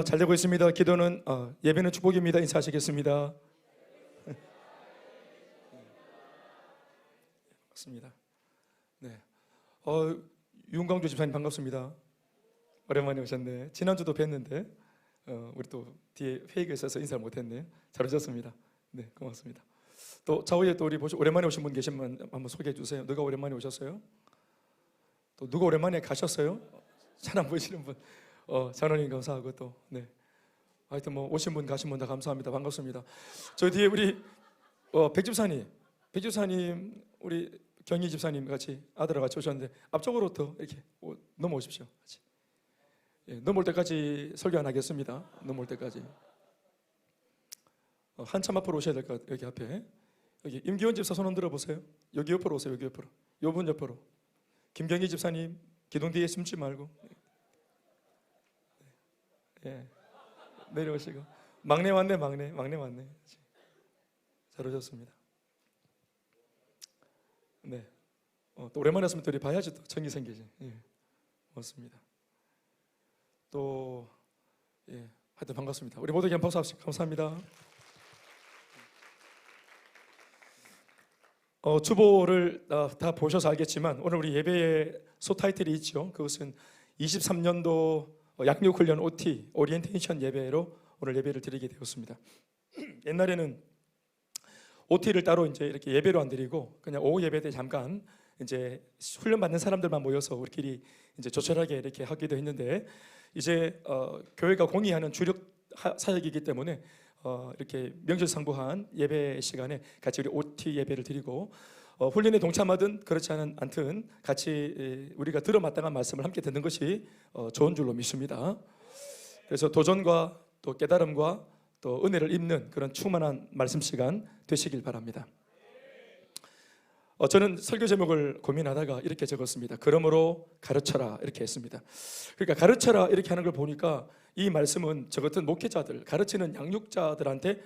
잘 되고 있습니다. 기도는 예배는 축복입니다. 인사하시겠습니다. 반갑습니다. 네, 윤광주 집사님 반갑습니다. 오랜만에 오셨네. 지난주도 뵀는데 우리 또 뒤에 회의가 있어서 인사를 못했네. 잘 오셨습니다. 네, 고맙습니다. 또 좌우에 또 우리 오랜만에 오신 분 계시면 한번 소개해 주세요. 누가 오랜만에 오셨어요? 또 누가 오랜만에 가셨어요? 잘 안 보이시는 분. 장로님 감사하고 또 네. 하여튼 뭐 오신 분 가신 분 다 감사합니다. 반갑습니다. 저 뒤에 우리 백집사님 우리 경희 집사님 같이 아들하고 같이 오셨는데 앞쪽으로 더 이렇게 넘어오십시오. 같이. 예, 넘어올 때까지 설교 안 하겠습니다. 넘어올 때까지 한참 앞으로 오셔야 될 것 같아요. 여기 앞에 여기 임기원 집사 손 흔들어 보세요. 여기 옆으로 오세요. 여기 옆으로. 요분 옆으로. 김경희 집사님 기둥 뒤에 숨지 말고. 예, 내려오시고 막내 왔네. 막내 왔네. 잘 오셨습니다. 네, 또 오랜만에 왔으면 또 우리 봐야지 또 정이 생기지. 예, 고맙습니다. 또 예, 하여튼 반갑습니다. 우리 모두에게 한 박수 합시다. 감사합니다. 주보를 다 보셔서 알겠지만 오늘 우리 예배의 소타이틀이 있죠. 그것은 23년도 양육훈련 OT 오리엔테이션 예배로 오늘 예배를 드리게 되었습니다. 옛날에는 OT를 따로 이제 이렇게 예배로 안 드리고 그냥 오후 예배 때 잠깐 이제 훈련 받는 사람들만 모여서 우리끼리 이제 조촐하게 이렇게 하기도 했는데 이제 교회가 공의하는 주력 사역이기 때문에 이렇게 명실상부한 예배 시간에 같이 우리 OT 예배를 드리고 훈련에 동참하든 그렇지 않든 같이 우리가 들어마땅한 말씀을 함께 듣는 것이 좋은 줄로 믿습니다. 그래서 도전과 또 깨달음과 또 은혜를 입는 그런 충만한 말씀 시간 되시길 바랍니다. 저는 설교 제목을 고민하다가 이렇게 적었습니다. 그러므로 가르쳐라 이렇게 했습니다. 그러니까 가르쳐라 이렇게 하는 걸 보니까 이 말씀은 저 같은 목회자들, 가르치는 양육자들한테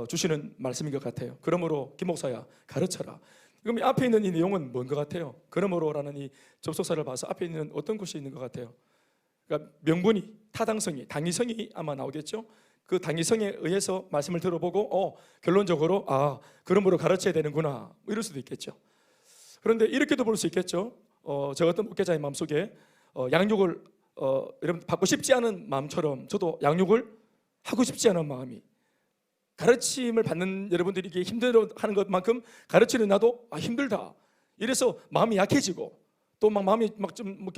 주시는 말씀인 것 같아요. 그러므로 김 목사야 가르쳐라. 그럼 앞에 있는 이 내용은 뭔 것 같아요? 그러므로라는 이 접속사를 봐서 앞에 있는 어떤 것이 있는 것 같아요? 그러니까 명분이, 타당성이, 당위성이 아마 나오겠죠? 그 당위성에 의해서 말씀을 들어보고 결론적으로 그러므로 가르쳐야 되는구나 이럴 수도 있겠죠. 그런데 이렇게도 볼 수 있겠죠. 저 같은 목회자의 마음속에 양육을 여러분 받고 싶지 않은 마음처럼 저도 양육을 하고 싶지 않은 마음이, 가르침을 받는 여러분들이 이게 힘들어하는 것만큼 가르치는 나도 힘들다. 이래서 마음이 약해지고 또 막 마음이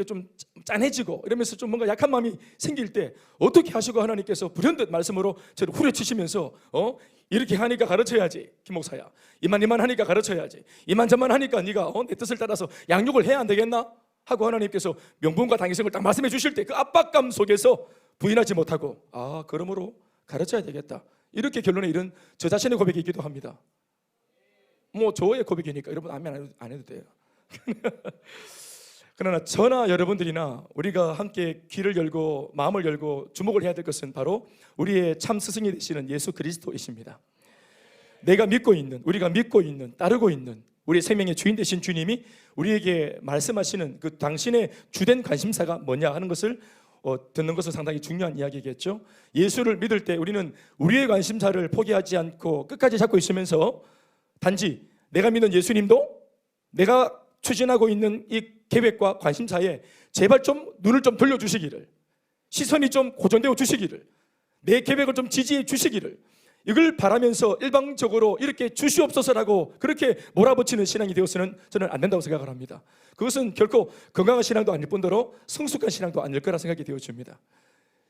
좀 짠해지고 이러면서 좀 뭔가 약한 마음이 생길 때 어떻게 하시고 하나님께서 불현듯 말씀으로 저를 후려치시면서 이렇게 하니까 가르쳐야지 김 목사야. 이만 하니까 가르쳐야지. 이만저만 하니까 네가 내 뜻을 따라서 양육을 해야 안 되겠나? 하고 하나님께서 명분과 당위성을 딱 말씀해 주실 때 그 압박감 속에서 부인하지 못하고 그러므로 가르쳐야 되겠다. 이렇게 결론에 이른 저 자신의 고백이기도 합니다. 뭐 저의 고백이니까 여러분 아멘 안 해도 돼요. 그러나 저나 여러분들이나 우리가 함께 귀를 열고 마음을 열고 주목을 해야 될 것은 바로 우리의 참 스승이 되시는 예수 그리스도이십니다. 내가 믿고 있는, 우리가 믿고 있는, 따르고 있는 우리 생명의 주인 되신 주님이 우리에게 말씀하시는 그 당신의 주된 관심사가 뭐냐 하는 것을 듣는 것은 상당히 중요한 이야기겠죠. 예수를 믿을 때 우리는 우리의 관심사를 포기하지 않고 끝까지 잡고 있으면서 단지 내가 믿는 예수님도 내가 추진하고 있는 이 계획과 관심사에 제발 좀 눈을 좀 돌려주시기를, 시선이 좀 고정되어 주시기를, 내 계획을 좀 지지해 주시기를, 이걸 바라면서 일방적으로 이렇게 주시옵소서라고 그렇게 몰아붙이는 신앙이 되어서는 저는 안 된다고 생각을 합니다. 그것은 결코 건강한 신앙도 아닐 뿐더러 성숙한 신앙도 아닐 거라 생각이 되어집니다.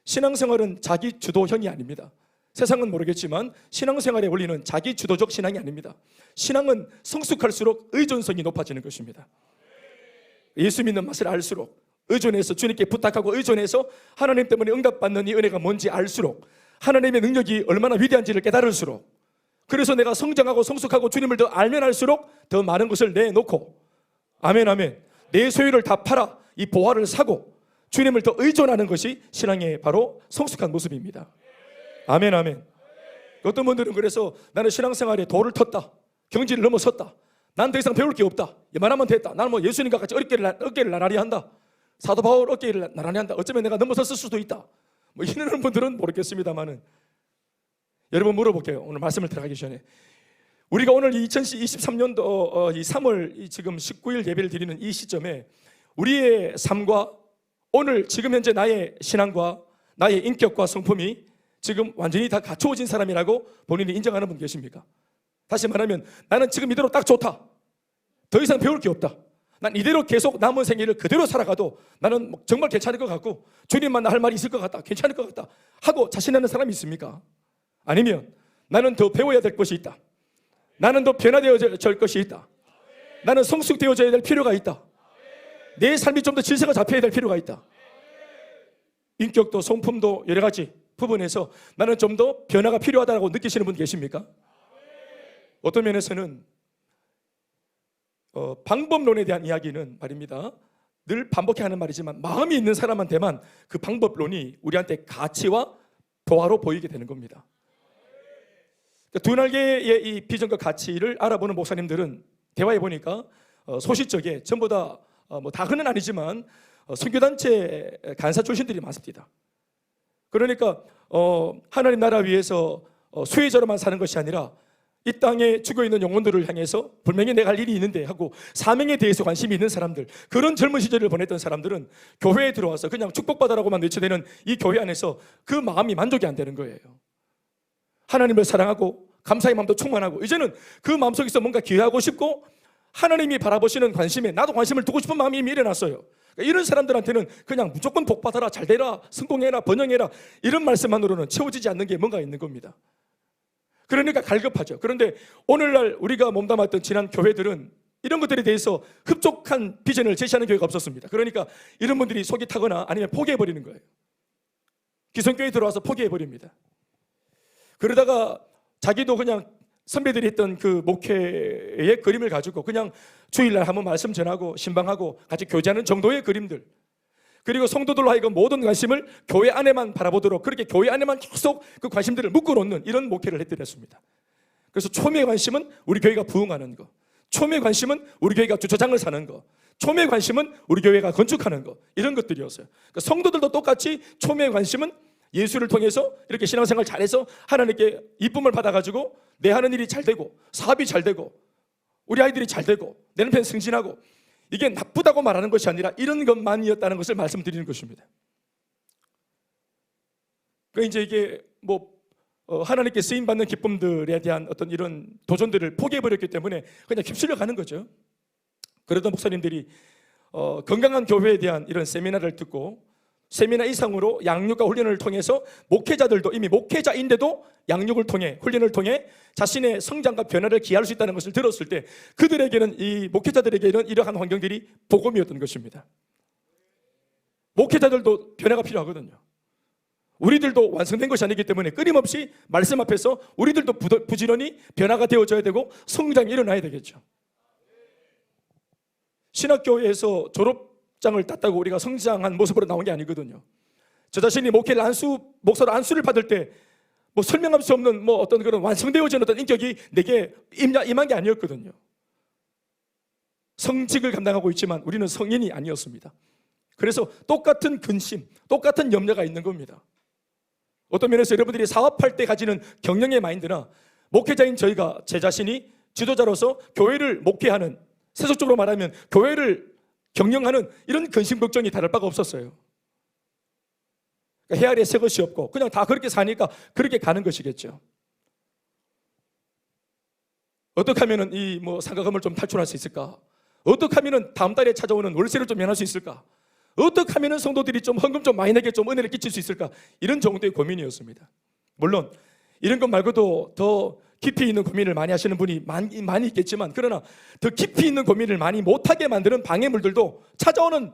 신앙생활은 자기 주도형이 아닙니다. 세상은 모르겠지만 신앙생활의 원리는 자기 주도적 신앙이 아닙니다. 신앙은 성숙할수록 의존성이 높아지는 것입니다. 예수 믿는 맛을 알수록, 의존해서 주님께 부탁하고 의존해서 하나님 때문에 응답받는 이 은혜가 뭔지 알수록, 하나님의 능력이 얼마나 위대한지를 깨달을수록, 그래서 내가 성장하고 성숙하고 주님을 더 알면 알수록 더 많은 것을 내놓고, 아멘 내 소유를 다 팔아 이 보화를 사고 주님을 더 의존하는 것이 신앙의 바로 성숙한 모습입니다. 아멘 어떤 분들은 그래서 나는 신앙생활에 도를 텄다, 경지를 넘어섰다, 난 더 이상 배울 게 없다, 이만하면 됐다, 나는 뭐 예수님과 같이 어깨를 나란히 한다, 사도 바울 어깨를 나란히 한다, 어쩌면 내가 넘어섰을 수도 있다, 뭐 이러는 분들은 모르겠습니다만은, 여러분 물어볼게요. 오늘 말씀을 들어가기 전에 우리가 오늘 2023년도 이 3월 지금 19일 예배를 드리는 이 시점에 우리의 삶과 오늘 지금 현재 나의 신앙과 나의 인격과 성품이 지금 완전히 다 갖추어진 사람이라고 본인이 인정하는 분 계십니까? 다시 말하면 나는 지금 이대로 딱 좋다, 더 이상 배울 게 없다, 난 이대로 계속 남은 생애를 그대로 살아가도 나는 정말 괜찮을 것 같고 주님만 나 할 말이 있을 것 같다, 괜찮을 것 같다 하고 자신하는 사람이 있습니까? 아니면 나는 더 배워야 될 것이 있다, 나는 더 변화되어질 것이 있다, 나는 성숙되어져야 될 필요가 있다, 내 삶이 좀 더 질서가 잡혀야 될 필요가 있다, 인격도 성품도 여러 가지 부분에서 나는 좀 더 변화가 필요하다고 느끼시는 분 계십니까? 어떤 면에서는 방법론에 대한 이야기는 말입니다, 늘 반복해 하는 말이지만 마음이 있는 사람한테만 그 방법론이 우리한테 가치와 도화로 보이게 되는 겁니다. 두 날개의 이 비전과 가치를 알아보는 목사님들은 대화해 보니까 소시적에 전부 다 다 그는 아니지만 선교단체 간사 출신들이 많습니다. 그러니까 하나님 나라 위해서 수혜자로만 사는 것이 아니라 이 땅에 죽어있는 영혼들을 향해서 분명히 내가 할 일이 있는데 하고 사명에 대해서 관심이 있는 사람들, 그런 젊은 시절을 보냈던 사람들은 교회에 들어와서 그냥 축복받아라고만 외쳐대는 이 교회 안에서 그 마음이 만족이 안 되는 거예요. 하나님을 사랑하고 감사의 마음도 충만하고 이제는 그 마음속에서 뭔가 기여하고 싶고 하나님이 바라보시는 관심에 나도 관심을 두고 싶은 마음이 이미 일어났어요. 이런 사람들한테는 그냥 무조건 복받아라, 잘되라, 성공해라, 번영해라 이런 말씀만으로는 채워지지 않는 게 뭔가 있는 겁니다. 그러니까 갈급하죠. 그런데 오늘날 우리가 몸담았던 지난 교회들은 이런 것들에 대해서 흡족한 비전을 제시하는 교회가 없었습니다. 그러니까 이런 분들이 속이 타거나 아니면 포기해버리는 거예요. 기성교회에 들어와서 포기해버립니다. 그러다가 자기도 그냥 선배들이 했던 그 목회의 그림을 가지고 그냥 주일날 한번 말씀 전하고 신방하고 같이 교제하는 정도의 그림들, 그리고 성도들로 하여금 모든 관심을 교회 안에만 바라보도록 그렇게 교회 안에만 계속 그 관심들을 묶어놓는 이런 목회를 해드렸습니다. 그래서 초미의 관심은 우리 교회가 부흥하는 거, 초미의 관심은 우리 교회가 주차장을 사는 거, 초미의 관심은 우리 교회가 건축하는 거, 이런 것들이었어요. 그러니까 성도들도 똑같이 초미의 관심은 예수를 통해서 이렇게 신앙생활 잘해서 하나님께 이쁨을 받아가지고 내 하는 일이 잘 되고 사업이 잘 되고 우리 아이들이 잘 되고 내 남편 승진하고, 이게 나쁘다고 말하는 것이 아니라 이런 것만이었다는 것을 말씀드리는 것입니다. 그러니까 이제 이게 하나님께 쓰임받는 기쁨들에 대한 어떤 이런 도전들을 포기해버렸기 때문에 그냥 휩쓸려 가는 거죠. 그러던 목사님들이 건강한 교회에 대한 이런 세미나를 듣고 세미나 이상으로 양육과 훈련을 통해서 목회자들도 이미 목회자인데도 양육을 통해 훈련을 통해 자신의 성장과 변화를 기할 수 있다는 것을 들었을 때 그들에게는, 이 목회자들에게는 이러한 환경들이 복음이었던 것입니다. 목회자들도 변화가 필요하거든요. 우리들도 완성된 것이 아니기 때문에 끊임없이 말씀 앞에서 우리들도 부지런히 변화가 되어져야 되고 성장이 일어나야 되겠죠. 신학교에서 졸업장을 땄다고 우리가 성장한 모습으로 나온 게 아니거든요. 저 자신이 목사로 안수를 받을 때 설명할 수 없는 어떤 그런 완성되어진 어떤 인격이 내게 임한 게 아니었거든요. 성직을 감당하고 있지만 우리는 성인이 아니었습니다. 그래서 똑같은 근심, 똑같은 염려가 있는 겁니다. 어떤 면에서 여러분들이 사업할 때 가지는 경영의 마인드나 목회자인 저희가 제 자신이 지도자로서 교회를 목회하는, 세속적으로 말하면 교회를 경영하는 이런 근심 걱정이 다를 바가 없었어요. 그러니까 헤아리에 새 것이 없고 그냥 다 그렇게 사니까 그렇게 가는 것이겠죠. 어떻게 하면 이 상가금을 좀 탈출할 수 있을까? 어떻게 하면 다음 달에 찾아오는 월세를 좀 면할 수 있을까? 어떻게 하면 성도들이 좀 헌금 좀 많이 내게 좀 은혜를 끼칠 수 있을까? 이런 정도의 고민이었습니다. 물론 이런 것 말고도 더 깊이 있는 고민을 많이 하시는 분이 많이 있겠지만, 그러나 더 깊이 있는 고민을 많이 못하게 만드는 방해물들도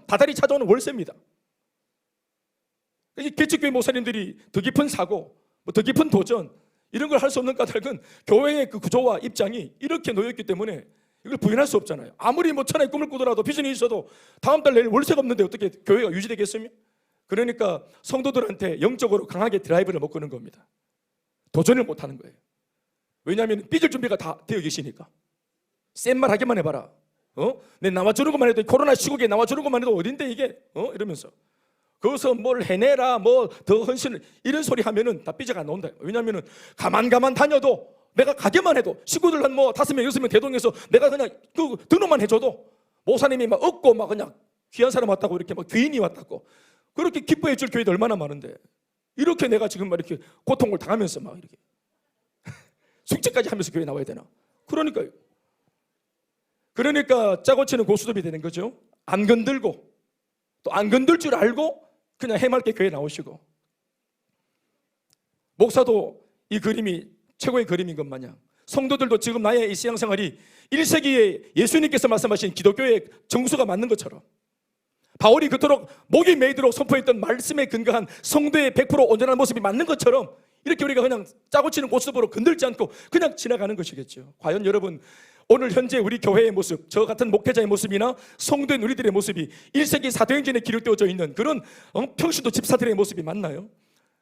다달이 찾아오는 월세입니다. 개척교회 목사님들이 더 깊은 사고, 더 깊은 도전, 이런 걸 할 수 없는 까닭은 교회의 그 구조와 입장이 이렇게 놓여있기 때문에 이걸 부인할 수 없잖아요. 아무리 천하의 꿈을 꾸더라도 비전이 있어도 다음 달 내일 월세가 없는데 어떻게 교회가 유지되겠습니까? 그러니까 성도들한테 영적으로 강하게 드라이브를 못 거는 겁니다. 도전을 못 하는 거예요. 왜냐하면 삐질 준비가 다 되어 계시니까. 센 말 하기만 해봐라. 내 나와주는 것만 해도, 코로나 시국에 나와주는 것만 해도 어딘데 이게? 이러면서 거기서 뭘 해내라, 뭐 더 헌신을, 이런 소리 하면은 다 삐져가 나온다. 왜냐하면은 가만 다녀도, 내가 가게만 해도, 식구들 한 뭐 5명 6명 대동해서 내가 그냥 그 등록만 해줘도 목사님이 막 얻고 막 그냥 귀한 사람 왔다고, 이렇게 막 귀인이 왔다고 그렇게 기뻐해 줄 교회도 얼마나 많은데, 이렇게 내가 지금 막 이렇게 고통을 당하면서 막 이렇게 숙제까지 하면서 교회 나와야 되나? 그러니까 짜고 치는 고스톱이 되는 거죠. 안 건들고, 또 안 건들 줄 알고 그냥 해맑게 교회 나오시고, 목사도 이 그림이 최고의 그림인 것 마냥 성도들도 지금 나의 이 신앙생활이 1세기에 예수님께서 말씀하신 기독교의 정수가 맞는 것처럼, 바울이 그토록 목이 메이도록 선포했던 말씀에 근거한 성도의 100% 온전한 모습이 맞는 것처럼, 이렇게 우리가 그냥 짜고 치는 고스톱으로 건들지 않고 그냥 지나가는 것이겠죠. 과연 여러분, 오늘 현재 우리 교회의 모습, 저 같은 목회자의 모습이나 성도인 우리들의 모습이 1세기 사도행전에 기록되어져 있는 그런 평신도 집사들의 모습이 맞나요?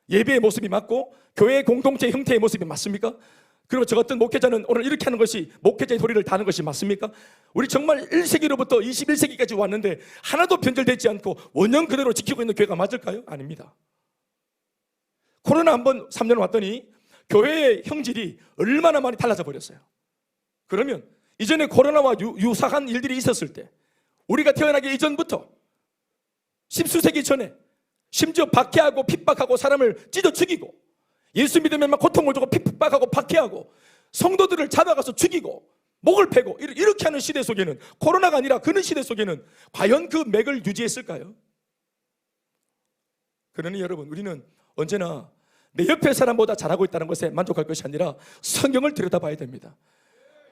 예배의 모습이 맞고 교회의 공동체 형태의 모습이 맞습니까? 그리고 저 같은 목회자는 오늘 이렇게 하는 것이, 목회자의 도리를 다하는 것이 맞습니까? 우리 정말 1세기로부터 21세기까지 왔는데 하나도 변절되지 않고 원형 그대로 지키고 있는 교회가 맞을까요? 아닙니다. 코로나 한번 3년 왔더니 교회의 형질이 얼마나 많이 달라져 버렸어요. 그러면 이전에 코로나와 유사한 일들이 있었을 때, 우리가 태어나기 이전부터 십수세기 전에 심지어 박해하고 핍박하고 사람을 찢어 죽이고, 예수 믿으면 막 고통을 주고 핍박하고 박해하고 성도들을 잡아가서 죽이고 목을 패고 이렇게 하는 시대 속에는, 코로나가 아니라 그런 시대 속에는 과연 그 맥을 유지했을까요? 그러니 여러분, 우리는 언제나 내 옆에 사람보다 잘하고 있다는 것에 만족할 것이 아니라 성경을 들여다봐야 됩니다.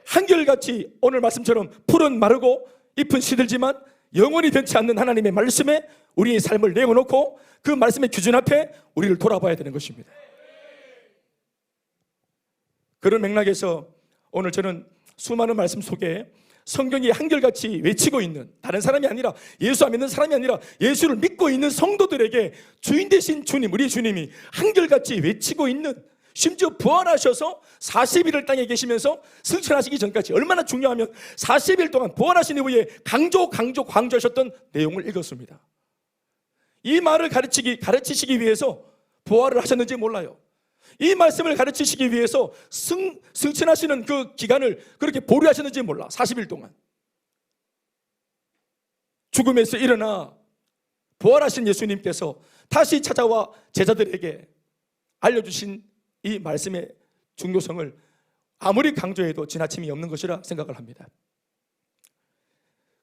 한결같이 오늘 말씀처럼 풀은 마르고 잎은 시들지만 영원히 변치 않는 하나님의 말씀에 우리의 삶을 내어놓고 그 말씀의 기준 앞에 우리를 돌아봐야 되는 것입니다. 그런 맥락에서 오늘 저는 수많은 말씀 속에 성경이 한결같이 외치고 있는, 다른 사람이 아니라, 예수 안 믿는 사람이 아니라 예수를 믿고 있는 성도들에게 주인 되신 주님, 우리 주님이 한결같이 외치고 있는, 심지어 부활하셔서 40일을 땅에 계시면서 승천하시기 전까지, 얼마나 중요하면 40일 동안 부활하신 이후에 강조하셨던 내용을 읽었습니다. 이 말을 가르치시기 위해서 부활을 하셨는지 몰라요. 이 말씀을 가르치시기 위해서 승천하시는 그 기간을 그렇게 보류하셨는지 몰라. 40일 동안 죽음에서 일어나 부활하신 예수님께서 다시 찾아와 제자들에게 알려주신 이 말씀의 중요성을 아무리 강조해도 지나침이 없는 것이라 생각을 합니다.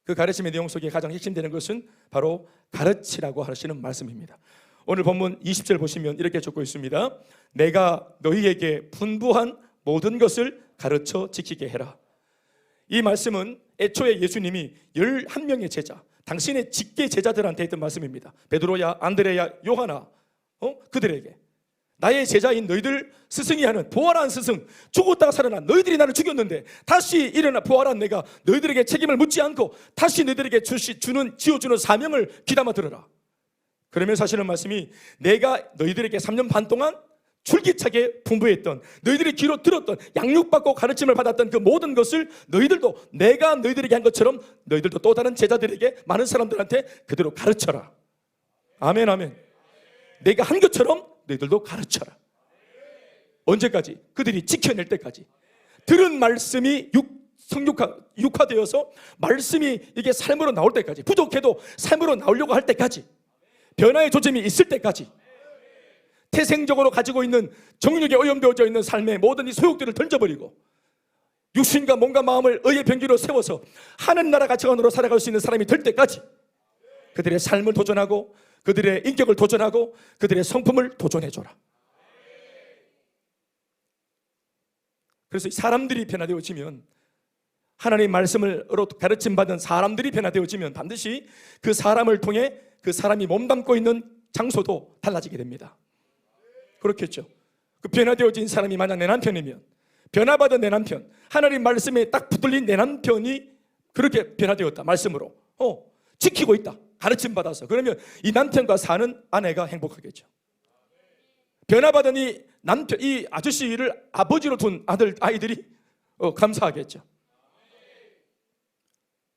그 가르침의 내용 속에 가장 핵심되는 것은 바로 가르치라고 하시는 말씀입니다. 오늘 본문 20절 보시면 이렇게 적고 있습니다. 내가 너희에게 분부한 모든 것을 가르쳐 지키게 해라. 이 말씀은 애초에 예수님이 11명의 제자, 당신의 직계 제자들한테 했던 말씀입니다. 베드로야, 안드레야, 요하나, 그들에게 나의 제자인 너희들 스승이 하는, 부활한 스승, 죽었다가 살아난 너희들이 나를 죽였는데 다시 일어나 부활한 내가 너희들에게 책임을 묻지 않고 다시 너희들에게 지어주는 사명을 귀담아 들어라. 그러면서 하시는 말씀이, 내가 너희들에게 3년 반 동안 줄기차게 분부했던, 너희들이 귀로 들었던, 양육받고 가르침을 받았던 그 모든 것을 너희들도, 내가 너희들에게 한 것처럼 너희들도 또 다른 제자들에게, 많은 사람들한테 그대로 가르쳐라. 아멘, 아멘. 내가 한 것처럼 너희들도 가르쳐라. 언제까지? 그들이 지켜낼 때까지. 들은 말씀이 육화되어서 말씀이 이게 삶으로 나올 때까지, 부족해도 삶으로 나오려고 할 때까지, 변화의 조짐이 있을 때까지, 태생적으로 가지고 있는 정욕에 오염되어져 있는 삶의 모든 이 소욕들을 던져버리고 육신과 몸과 마음을 의의 병기로 세워서 하늘나라 가치관으로 살아갈 수 있는 사람이 될 때까지 그들의 삶을 도전하고 그들의 인격을 도전하고 그들의 성품을 도전해줘라. 그래서 사람들이 변화되어지면, 하나님의 말씀으로 가르침받은 사람들이 변화되어지면 반드시 그 사람을 통해 그 사람이 몸담고 있는 장소도 달라지게 됩니다. 그렇겠죠. 그 변화되어진 사람이 만약 내 남편이면, 변화받은 내 남편, 하나님 말씀에 딱 붙들린 내 남편이 그렇게 변화되었다, 말씀으로 지키고 있다, 가르침받아서, 그러면 이 남편과 사는 아내가 행복하겠죠. 변화받은 이 아저씨를 아버지로 둔 아이들이 감사하겠죠.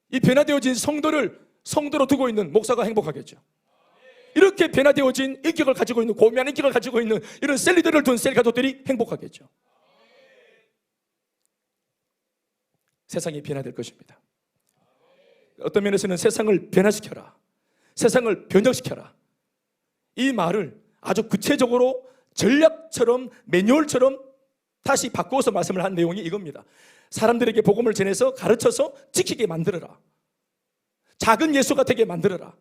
이 변화되어진 성도로 두고 있는 목사가 행복하겠죠. 이렇게 변화되어진 인격을 가지고 있는, 고미한 인격을 가지고 있는 이런 셀리들을 둔 셀 가족들이 행복하겠죠. 세상이 변화될 것입니다. 어떤 면에서는 세상을 변화시켜라, 세상을 변혁시켜라, 이 말을 아주 구체적으로 전략처럼, 매뉴얼처럼 다시 바꾸어서 말씀을 한 내용이 이겁니다. 사람들에게 복음을 전해서 가르쳐서 지키게 만들어라. 작은 예수가 되게 만들어라.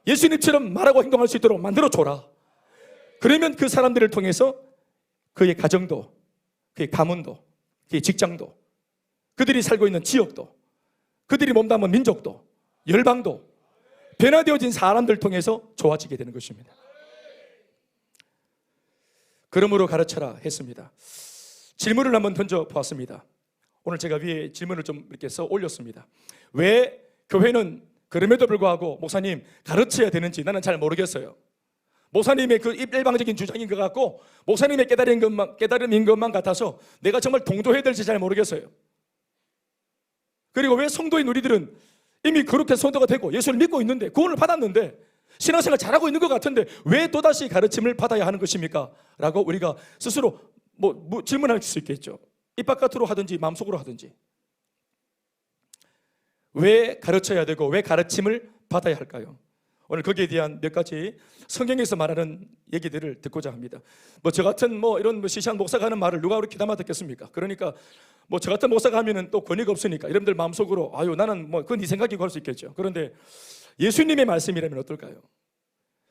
예수님처럼 말하고 행동할 수 있도록 만들어줘라. 그러면 그 사람들을 통해서 그의 가정도, 그의 가문도, 그의 직장도, 그들이 살고 있는 지역도, 그들이 몸담은 민족도, 열방도 변화되어진 사람들을 통해서 좋아지게 되는 것입니다. 그러므로 가르쳐라 했습니다. 질문을 한번 던져보았습니다. 오늘 제가 위에 질문을 좀 이렇게 써 올렸습니다. 왜 교회는 그럼에도 불구하고 목사님 가르쳐야 되는지 나는 잘 모르겠어요. 목사님의 그 일방적인 주장인 것 같고 목사님의 깨달음인 것만 같아서 내가 정말 동조해야 될지 잘 모르겠어요. 그리고 왜 성도인 우리들은 이미 그렇게 성도가 되고 예수를 믿고 있는데, 구원을 받았는데, 신앙생활 잘하고 있는 것 같은데 왜 또다시 가르침을 받아야 하는 것입니까? 라고 우리가 스스로 질문할 수 있겠죠. 입 바깥으로 하든지 마음속으로 하든지. 왜 가르쳐야 되고 왜 가르침을 받아야 할까요? 오늘 거기에 대한 몇 가지 성경에서 말하는 얘기들을 듣고자 합니다. 저 같은 이런 시시한 목사가 하는 말을 누가 그렇게 담아 듣겠습니까? 그러니까 저 같은 목사가 하면은 또 권위가 없으니까 여러분들 마음속으로 나는 그건 네 생각이고 할 수 있겠죠. 그런데 예수님의 말씀이라면 어떨까요?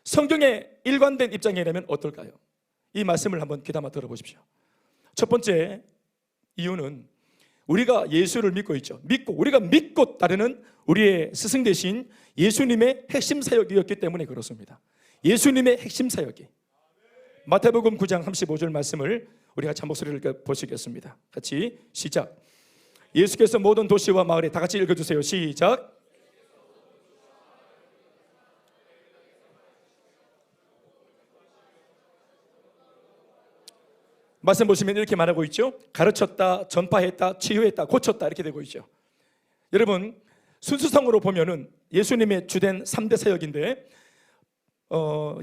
성경의 일관된 입장이라면 어떨까요? 이 말씀을 한번 귀담아 들어보십시오. 첫 번째 이유는 우리가 예수를 믿고 있죠. 우리가 믿고 따르는 우리의 스승 되신 예수님의 핵심 사역이었기 때문에 그렇습니다. 예수님의 핵심 사역이. 마태복음 9장 35절 말씀을 우리가 한 목소리를 보시겠습니다. 같이 시작. 예수께서 모든 도시와 마을에 다 같이 읽어주세요. 시작. 말씀 보시면 이렇게 말하고 있죠. 가르쳤다, 전파했다, 치유했다, 고쳤다 이렇게 되고 있죠. 여러분 순수성으로 보면은 예수님의 주된 3대 사역인데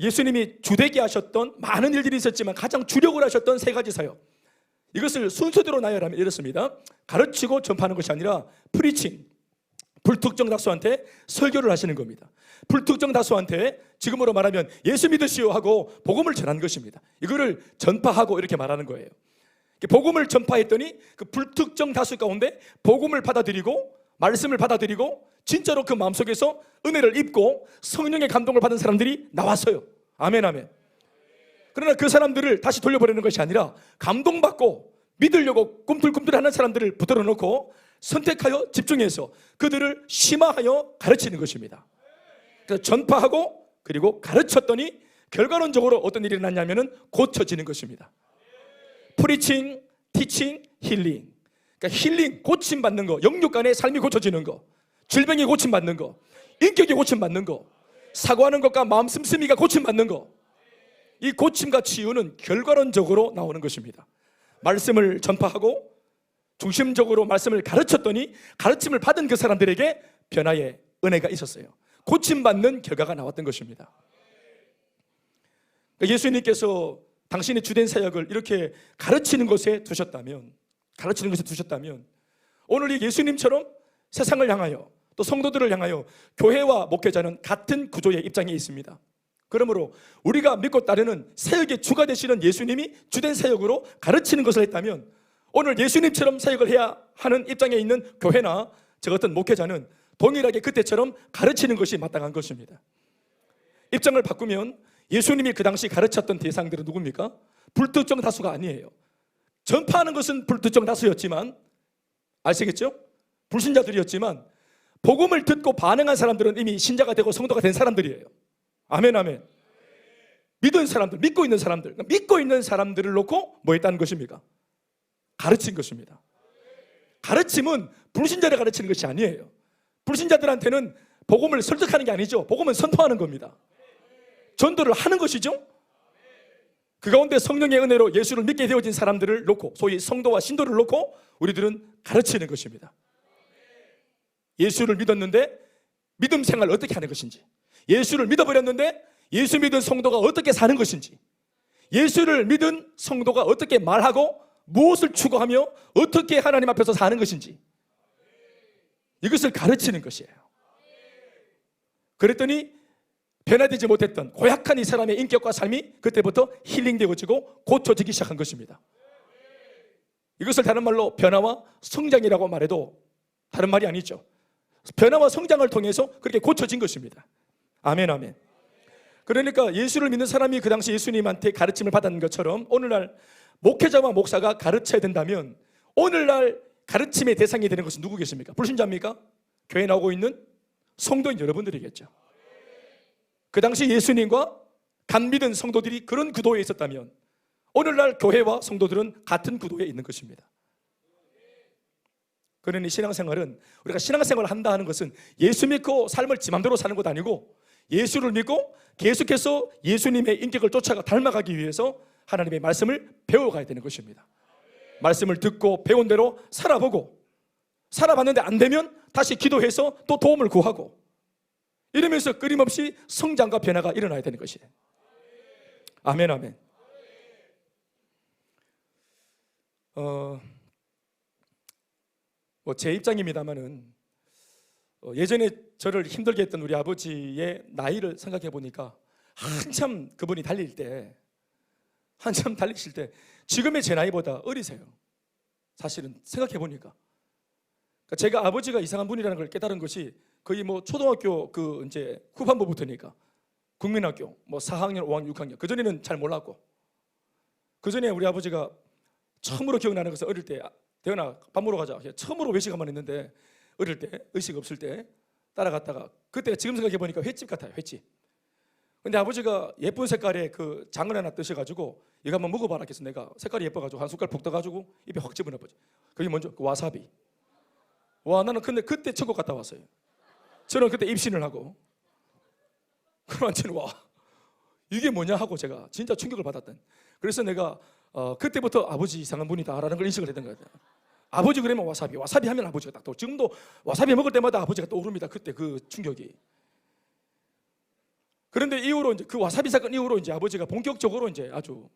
예수님이 주되게 하셨던 많은 일들이 있었지만 가장 주력을 하셨던 3가지 사역, 이것을 순서대로 나열하면 이렇습니다. 가르치고 전파하는 것이 아니라 프리칭, 불특정 다수한테 설교를 하시는 겁니다. 불특정 다수한테 지금으로 말하면 예수 믿으시오 하고 복음을 전하는 것입니다. 이거를 전파하고 이렇게 말하는 거예요. 복음을 전파했더니 그 불특정 다수 가운데 복음을 받아들이고 말씀을 받아들이고 진짜로 그 마음속에서 은혜를 입고 성령의 감동을 받은 사람들이 나왔어요. 아멘 아멘. 그러나 그 사람들을 다시 돌려보내는 것이 아니라 감동받고 믿으려고 꿈틀꿈틀하는 사람들을 붙들어 놓고 선택하여 집중해서 그들을 심화하여 가르치는 것입니다. 그래서 전파하고 그리고 가르쳤더니 결과론적으로 어떤 일이 일어났냐면은 고쳐지는 것입니다. 프리칭, 티칭, 힐링. 그러니까 힐링, 고침받는 거, 영육 간의 삶이 고쳐지는 거, 질병이 고침받는 거, 인격이 고침받는 거, 사고하는 것과 마음 씀씀이가 고침받는 거, 이 고침과 치유는 결과론적으로 나오는 것입니다. 말씀을 전파하고 중심적으로 말씀을 가르쳤더니 가르침을 받은 그 사람들에게 변화의 은혜가 있었어요. 고침받는 결과가 나왔던 것입니다. 예수님께서 당신의 주된 사역을 이렇게 가르치는 것에 두셨다면 오늘 이 예수님처럼 세상을 향하여 또 성도들을 향하여 교회와 목회자는 같은 구조의 입장에 있습니다. 그러므로 우리가 믿고 따르는 사역의 주가 되시는 예수님이 주된 사역으로 가르치는 것을 했다면 오늘 예수님처럼 사역을 해야 하는 입장에 있는 교회나 저 같은 목회자는 동일하게 그때처럼 가르치는 것이 마땅한 것입니다. 입장을 바꾸면 예수님이 그 당시 가르쳤던 대상들은 누굽니까? 불특정 다수가 아니에요. 전파하는 것은 불특정 다수였지만, 아시겠죠? 불신자들이었지만 복음을 듣고 반응한 사람들은 이미 신자가 되고 성도가 된 사람들이에요. 아멘 아멘. 믿은 사람들, 믿고 있는 사람들, 믿고 있는 사람들을 놓고 뭐 했다는 것입니까? 가르친 것입니다. 가르침은 불신자를 가르치는 것이 아니에요. 불신자들한테는 복음을 설득하는 게 아니죠. 복음은 선포하는 겁니다. 전도를 하는 것이죠. 그 가운데 성령의 은혜로 예수를 믿게 되어진 사람들을 놓고, 소위 성도와 신도를 놓고 우리들은 가르치는 것입니다. 예수를 믿었는데 믿음 생활을 어떻게 하는 것인지, 예수를 믿어버렸는데 예수 믿은 성도가 어떻게 사는 것인지, 예수를 믿은 성도가 어떻게 말하고 무엇을 추구하며 어떻게 하나님 앞에서 사는 것인지, 이것을 가르치는 것이에요. 그랬더니 변화되지 못했던 고약한 이 사람의 인격과 삶이 그때부터 힐링되어지고 고쳐지기 시작한 것입니다. 이것을 다른 말로 변화와 성장이라고 말해도 다른 말이 아니죠. 변화와 성장을 통해서 그렇게 고쳐진 것입니다. 아멘, 아멘. 그러니까 예수를 믿는 사람이 그 당시 예수님한테 가르침을 받았는 것처럼 오늘날 목회자와 목사가 가르쳐야 된다면 오늘날 가르침의 대상이 되는 것은 누구 계십니까? 불신자입니까? 교회 나오고 있는 성도인 여러분들이겠죠. 그 당시 예수님과 간 믿은 성도들이 그런 구도에 있었다면 오늘날 교회와 성도들은 같은 구도에 있는 것입니다. 그러니 신앙생활은, 우리가 신앙생활을 한다 하는 것은 예수 믿고 삶을 지 맘대로 사는 것 아니고 예수를 믿고 계속해서 예수님의 인격을 쫓아가 닮아가기 위해서 하나님의 말씀을 배워가야 되는 것입니다. 말씀을 듣고 배운 대로 살아보고, 살아봤는데 안 되면 다시 기도해서 또 도움을 구하고, 이러면서 끊임없이 성장과 변화가 일어나야 되는 것이에요. 아멘, 아멘. 제 입장입니다만은 예전에 저를 힘들게 했던 우리 아버지의 나이를 생각해 보니까 한참 그분이 한참 달리실 때 지금의 제 나이보다 어리세요. 사실은 생각해 보니까. 그러니까 제가 아버지가 이상한 분이라는 걸 깨달은 것이 거의 초등학교 이제 후반부부터니까, 국민학교 4학년, 5학년, 6학년, 그전에는 잘 몰랐고, 그전에 우리 아버지가 처음으로 기억나는 것은 어릴 때 대현아 밥 먹으러 가자, 처음으로 외식 한번 했는데, 어릴 때 의식 없을 때 따라갔다가, 그때 지금 생각해 보니까 횟집 같아요, 횟집. 근데 아버지가 예쁜 색깔의 그 장을 하나 뜨셔가지고 이거 한번 먹어봐라 해서 내가 색깔이 예뻐가지고 한 숟갈 푹 떠가지고 입에 확 집어넣어보지. 그게 먼저 그 와사비. 와, 나는 근데 그때 천국 갔다 왔어요. 저는 그때 입신을 하고, 그럼 완전히 와, 이게 뭐냐 하고 제가 진짜 충격을 받았던. 그래서 내가 그때부터 아버지 이상한 분이다라는 걸 인식을 했던 거예요. 아버지 그러면 와사비 하면 아버지가 딱 떠오르고, 지금도 와사비 먹을 때마다 아버지가 떠오릅니다. 그때 그 충격이. 그런데 이후로 이제 그 와사비 사건 이후로 이제 아버지가 본격적으로 이제 아주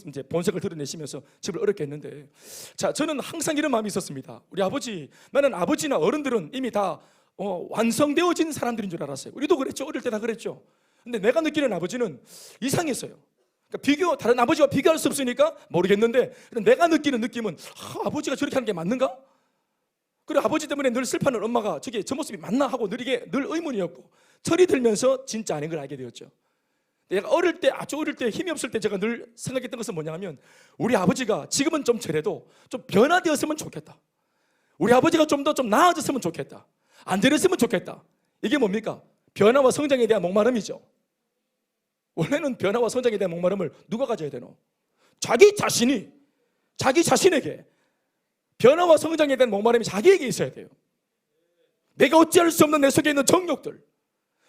이제 본색을 드러내시면서 집을 어렵게 했는데, 자, 저는 항상 이런 마음이 있었습니다. 우리 아버지, 나는 아버지나 어른들은 이미 다 완성되어진 사람들인 줄 알았어요. 우리도 그랬죠. 어릴 때 다 그랬죠. 근데 내가 느끼는 아버지는 이상했어요. 그러니까 다른 아버지와 비교할 수 없으니까 모르겠는데, 내가 느끼는 느낌은 아버지가 저렇게 하는 게 맞는가? 그리고 아버지 때문에 늘 슬퍼하는 엄마가 저 모습이 맞나 하고 늘 의문이었고, 철이 들면서 진짜 아닌 걸 알게 되었죠. 내가 아주 어릴 때 힘이 없을 때 제가 늘 생각했던 것은 뭐냐 하면, 우리 아버지가 지금은 좀 저래도 좀 변화되었으면 좋겠다. 우리 아버지가 좀 더 나아졌으면 좋겠다. 안 저랬으면 좋겠다. 이게 뭡니까? 변화와 성장에 대한 목마름이죠. 원래는 변화와 성장에 대한 목마름을 누가 가져야 되노? 자기 자신에게 변화와 성장에 대한 목마름이 자기에게 있어야 돼요. 내가 어찌할 수 없는 내 속에 있는 정욕들,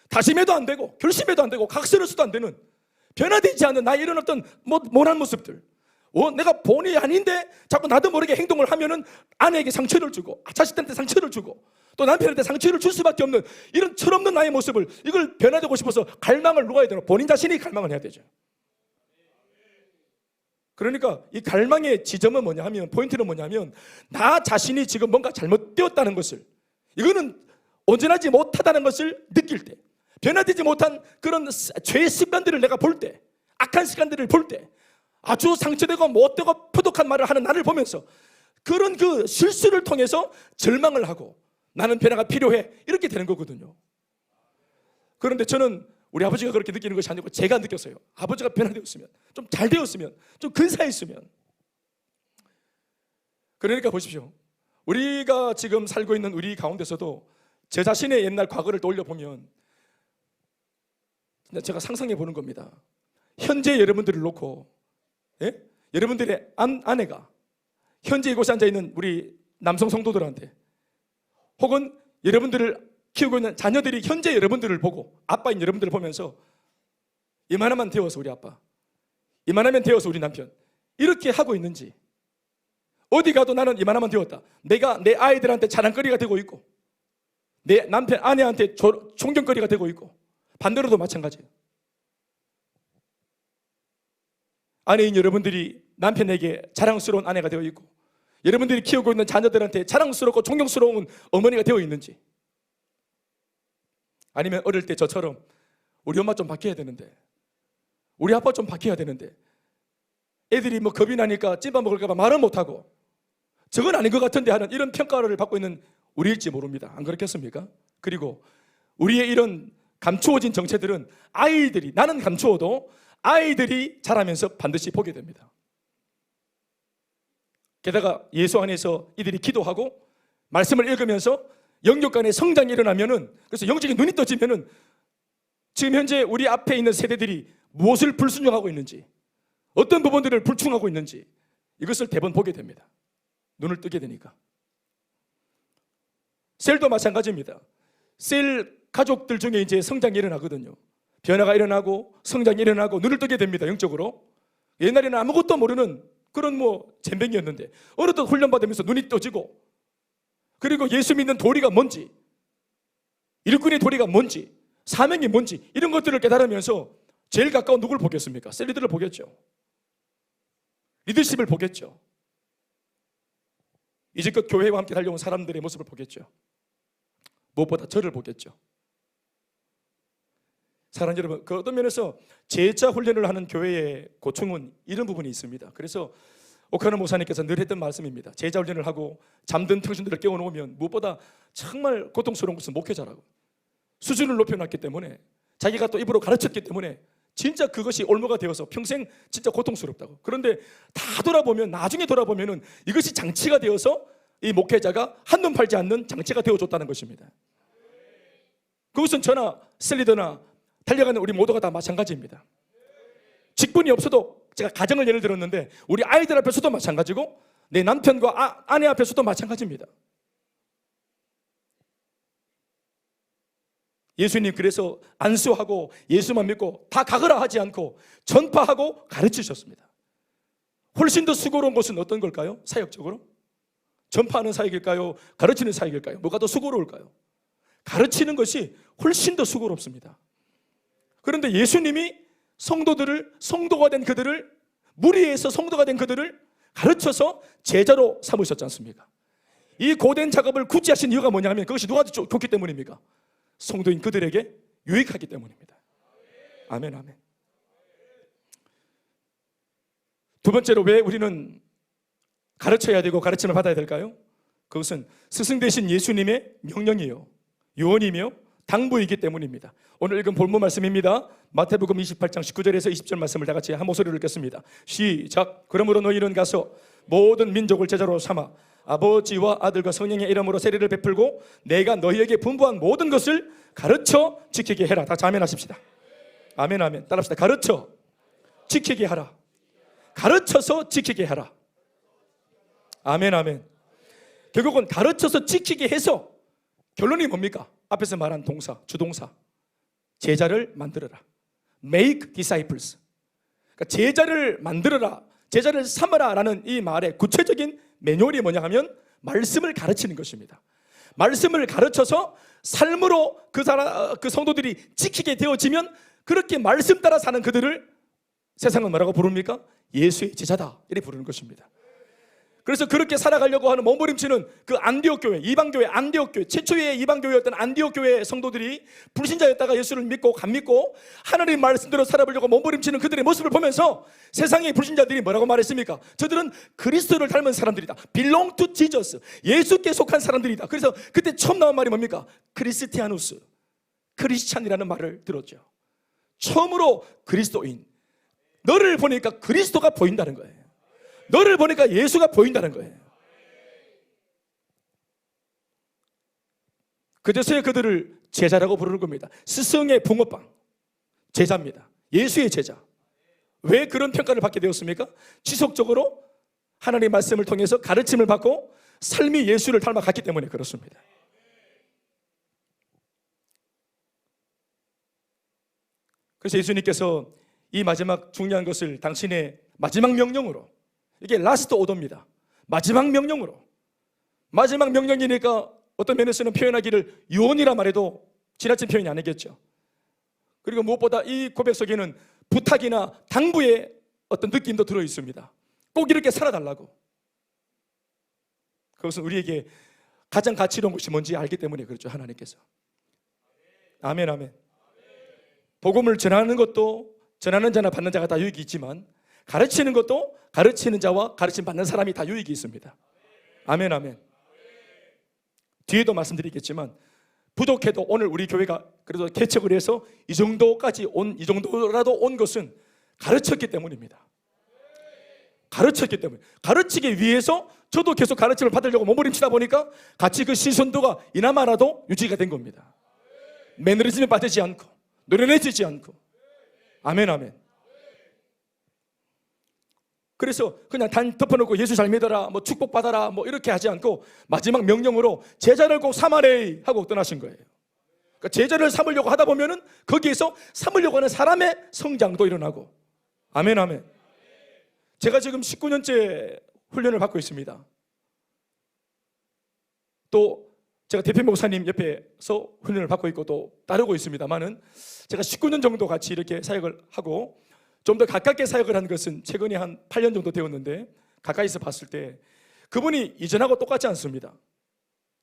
다짐해도 안 되고 결심해도 안 되고 각서로서도 안 되는 변화되지 않는 나의 이런 어떤 모난 모습들, 내가 본의 아닌데 자꾸 나도 모르게 행동을 하면은 아내에게 상처를 주고 자식들한테 상처를 주고 또 남편한테 상처를 줄 수밖에 없는 이런 철없는 나의 모습을, 이걸 변화되고 싶어서 갈망을 누가 해야 되나? 본인 자신이 갈망을 해야 되죠. 그러니까 이 갈망의 지점은 뭐냐 하면, 포인트는 뭐냐 하면, 나 자신이 지금 뭔가 잘못되었다는 것을, 이거는 온전하지 못하다는 것을 느낄 때, 변화되지 못한 그런 죄의 습관들을 내가 볼 때, 악한 습관들을 볼 때, 아주 상처되고 못되고 부족한 말을 하는 나를 보면서 그런 그 실수를 통해서 절망을 하고 나는 변화가 필요해, 이렇게 되는 거거든요. 그런데 저는 우리 아버지가 그렇게 느끼는 것이 아니고 제가 느꼈어요. 아버지가 변화되었으면, 좀 잘 되었으면, 좀 근사했으면. 그러니까 보십시오, 우리가 지금 살고 있는 우리 가운데서도 제 자신의 옛날 과거를 떠올려 보면 제가 상상해 보는 겁니다. 현재 여러분들을 놓고, 여러분들의 아내가 현재 이곳에 앉아 있는 우리 남성 성도들한테, 혹은 여러분들을 키우고 있는 자녀들이 현재 여러분들을 보고, 아빠인 여러분들을 보면서 이만하만 되어서 우리 아빠, 이만하면 되어서 우리 남편 이렇게 하고 있는지, 어디 가도 나는 이만하면 되었다, 내가 내 아이들한테 자랑거리가 되고 있고 내 남편 아내한테 존경거리가 되고 있고, 반대로도 마찬가지예요. 아내인 여러분들이 남편에게 자랑스러운 아내가 되어 있고, 여러분들이 키우고 있는 자녀들한테 자랑스럽고 존경스러운 어머니가 되어 있는지, 아니면 어릴 때 저처럼 우리 엄마 좀 바뀌어야 되는데, 우리 아빠 좀 바뀌어야 되는데, 애들이 뭐 겁이 나니까 찐밥 먹을까 봐 말은 못하고 저건 아닌 것 같은데 하는 이런 평가를 받고 있는 우리일지 모릅니다. 안 그렇겠습니까? 그리고 우리의 이런 감추어진 정체들은 아이들이, 나는 감추어도 아이들이 자라면서 반드시 보게 됩니다. 게다가 예수 안에서 이들이 기도하고 말씀을 읽으면서 영적 간의 성장이 일어나면은, 그래서 영적인 눈이 떠지면은 지금 현재 우리 앞에 있는 세대들이 무엇을 불순종하고 있는지, 어떤 부분들을 불충하고 있는지, 이것을 대번 보게 됩니다. 눈을 뜨게 되니까. 셀도 마찬가지입니다. 셀 가족들 중에 이제 성장이 일어나거든요. 변화가 일어나고 성장이 일어나고 눈을 뜨게 됩니다. 영적으로. 옛날에는 아무것도 모르는 그런 잼뱅이였는데 어느덧 훈련받으면서 눈이 떠지고, 그리고 예수 믿는 도리가 뭔지, 일꾼의 도리가 뭔지, 사명이 뭔지, 이런 것들을 깨달으면서 제일 가까운 누굴 보겠습니까? 셀리들을 보겠죠. 리더십을 보겠죠. 이제껏 교회와 함께 달려온 사람들의 모습을 보겠죠. 무엇보다 저를 보겠죠. 사랑하는 여러분, 그 어떤 면에서 제자 훈련을 하는 교회의 고충은 이런 부분이 있습니다. 그래서 오카노 목사님께서 늘 했던 말씀입니다. 제자 훈련을 하고 잠든 청춘들을 깨워놓으면 무엇보다 정말 고통스러운 것은 목회자라고. 수준을 높여놨기 때문에, 자기가 또 입으로 가르쳤기 때문에 진짜 그것이 올무가 되어서 평생 진짜 고통스럽다고. 그런데 다 돌아보면, 나중에 돌아보면은 이것이 장치가 되어서 이 목회자가 한눈 팔지 않는 장치가 되어줬다는 것입니다. 그것은 저나 셀리더나 달려가는 우리 모두가 다 마찬가지입니다. 직분이 없어도, 제가 가정을 예를 들었는데 우리 아이들 앞에서도 마찬가지고 내 남편과 아내 앞에서도 마찬가지입니다. 예수님 그래서 안수하고 예수만 믿고 다 가거라 하지 않고 전파하고 가르치셨습니다. 훨씬 더 수고로운 것은 어떤 걸까요? 사역적으로? 전파하는 사역일까요? 가르치는 사역일까요? 뭐가 더 수고로울까요? 가르치는 것이 훨씬 더 수고롭습니다. 그런데 예수님이 성도가 된 그들을, 무리에서 성도가 된 그들을 가르쳐서 제자로 삼으셨지 않습니까? 이 고된 작업을 굳이 하신 이유가 뭐냐면 그것이 누가 좋기 때문입니까? 성도인 그들에게 유익하기 때문입니다. 아멘, 아멘. 두 번째로 왜 우리는 가르쳐야 되고 가르침을 받아야 될까요? 그것은 스승 되신 예수님의 명령이요, 유언이며 당부이기 때문입니다. 오늘 읽은 본문 말씀입니다. 마태복음 28장 19절에서 20절 말씀을 다 같이 한 목소리로 읽겠습니다. 시작. 그러므로 너희는 가서 모든 민족을 제자로 삼아 아버지와 아들과 성령의 이름으로 세례를 베풀고 내가 너희에게 분부한 모든 것을 가르쳐 지키게 해라. 다 같이 아멘 하십시다. 아멘, 아멘. 따라합시다. 가르쳐 지키게 하라. 가르쳐서 지키게 하라. 아멘, 아멘. 결국은 가르쳐서 지키게 해서 결론이 뭡니까? 앞에서 말한 동사, 주동사. 제자를 만들어라. Make disciples. 그러니까 제자를 만들어라, 제자를 삼아라 라는 이 말의 구체적인 매뉴얼이 뭐냐 하면 말씀을 가르치는 것입니다. 말씀을 가르쳐서 삶으로 그 성도들이 지키게 되어지면 그렇게 말씀 따라 사는 그들을 세상은 뭐라고 부릅니까? 예수의 제자다 이렇게 부르는 것입니다. 그래서 그렇게 살아가려고 하는 몸부림치는 그 안디옥 교회, 이방교회, 안디옥 교회, 최초의 이방교회였던 안디옥 교회 성도들이 불신자였다가 예수를 믿고 안 믿고 하나님 말씀대로 살아보려고 몸부림치는 그들의 모습을 보면서 세상의 불신자들이 뭐라고 말했습니까? 저들은 그리스도를 닮은 사람들이다. belong to Jesus. 예수께 속한 사람들이다. 그래서 그때 처음 나온 말이 뭡니까? 크리스티아누스, 크리스찬이라는 말을 들었죠. 처음으로 그리스도인. 너를 보니까 그리스도가 보인다는 거예요. 너를 보니까 예수가 보인다는 거예요. 그제서야 그들을 제자라고 부르는 겁니다. 스승의 붕어빵, 제자입니다. 예수의 제자. 왜 그런 평가를 받게 되었습니까? 지속적으로 하나님의 말씀을 통해서 가르침을 받고 삶이 예수를 닮아갔기 때문에 그렇습니다. 그래서 예수님께서 이 마지막 중요한 것을 당신의 마지막 명령으로, 이게 라스트 오더입니다. 마지막 명령으로. 마지막 명령이니까 어떤 면에서는 표현하기를 유언이라 말해도 지나친 표현이 아니겠죠. 그리고 무엇보다 이 고백 속에는 부탁이나 당부의 어떤 느낌도 들어 있습니다. 꼭 이렇게 살아달라고. 그것은 우리에게 가장 가치로운 것이 뭔지 알기 때문에 그렇죠, 하나님께서. 아멘, 아멘. 복음을 전하는 것도 전하는 자나 받는 자가 다 유익이 있지만, 가르치는 것도 가르치는 자와 가르침 받는 사람이 다 유익이 있습니다. 아멘, 아멘. 뒤에도 말씀드리겠지만, 부족해도 오늘 우리 교회가 그래도 개척을 해서 이 정도라도 온 것은 가르쳤기 때문입니다. 가르쳤기 때문에. 가르치기 위해서 저도 계속 가르침을 받으려고 몸부림치다 보니까 같이 그 신선도가 이나마라도 유지가 된 겁니다. 매너리즘에 빠지지 않고, 노련해지지 않고. 아멘, 아멘. 그래서 그냥 단 덮어놓고 예수 잘 믿어라, 뭐 축복받아라, 뭐 이렇게 하지 않고 마지막 명령으로 제자를 꼭 삼아래 하고 떠나신 거예요. 그러니까 제자를 삼으려고 하다 보면은 거기에서 삼으려고 하는 사람의 성장도 일어나고. 아멘, 아멘. 제가 지금 19년째 훈련을 받고 있습니다. 또 제가 대표 목사님 옆에서 훈련을 받고 있고 또 따르고 있습니다만은, 제가 19년 정도 같이 이렇게 사역을 하고 좀 더 가깝게 사역을 한 것은 최근에 한 8년 정도 되었는데, 가까이서 봤을 때 그분이 이전하고 똑같지 않습니다.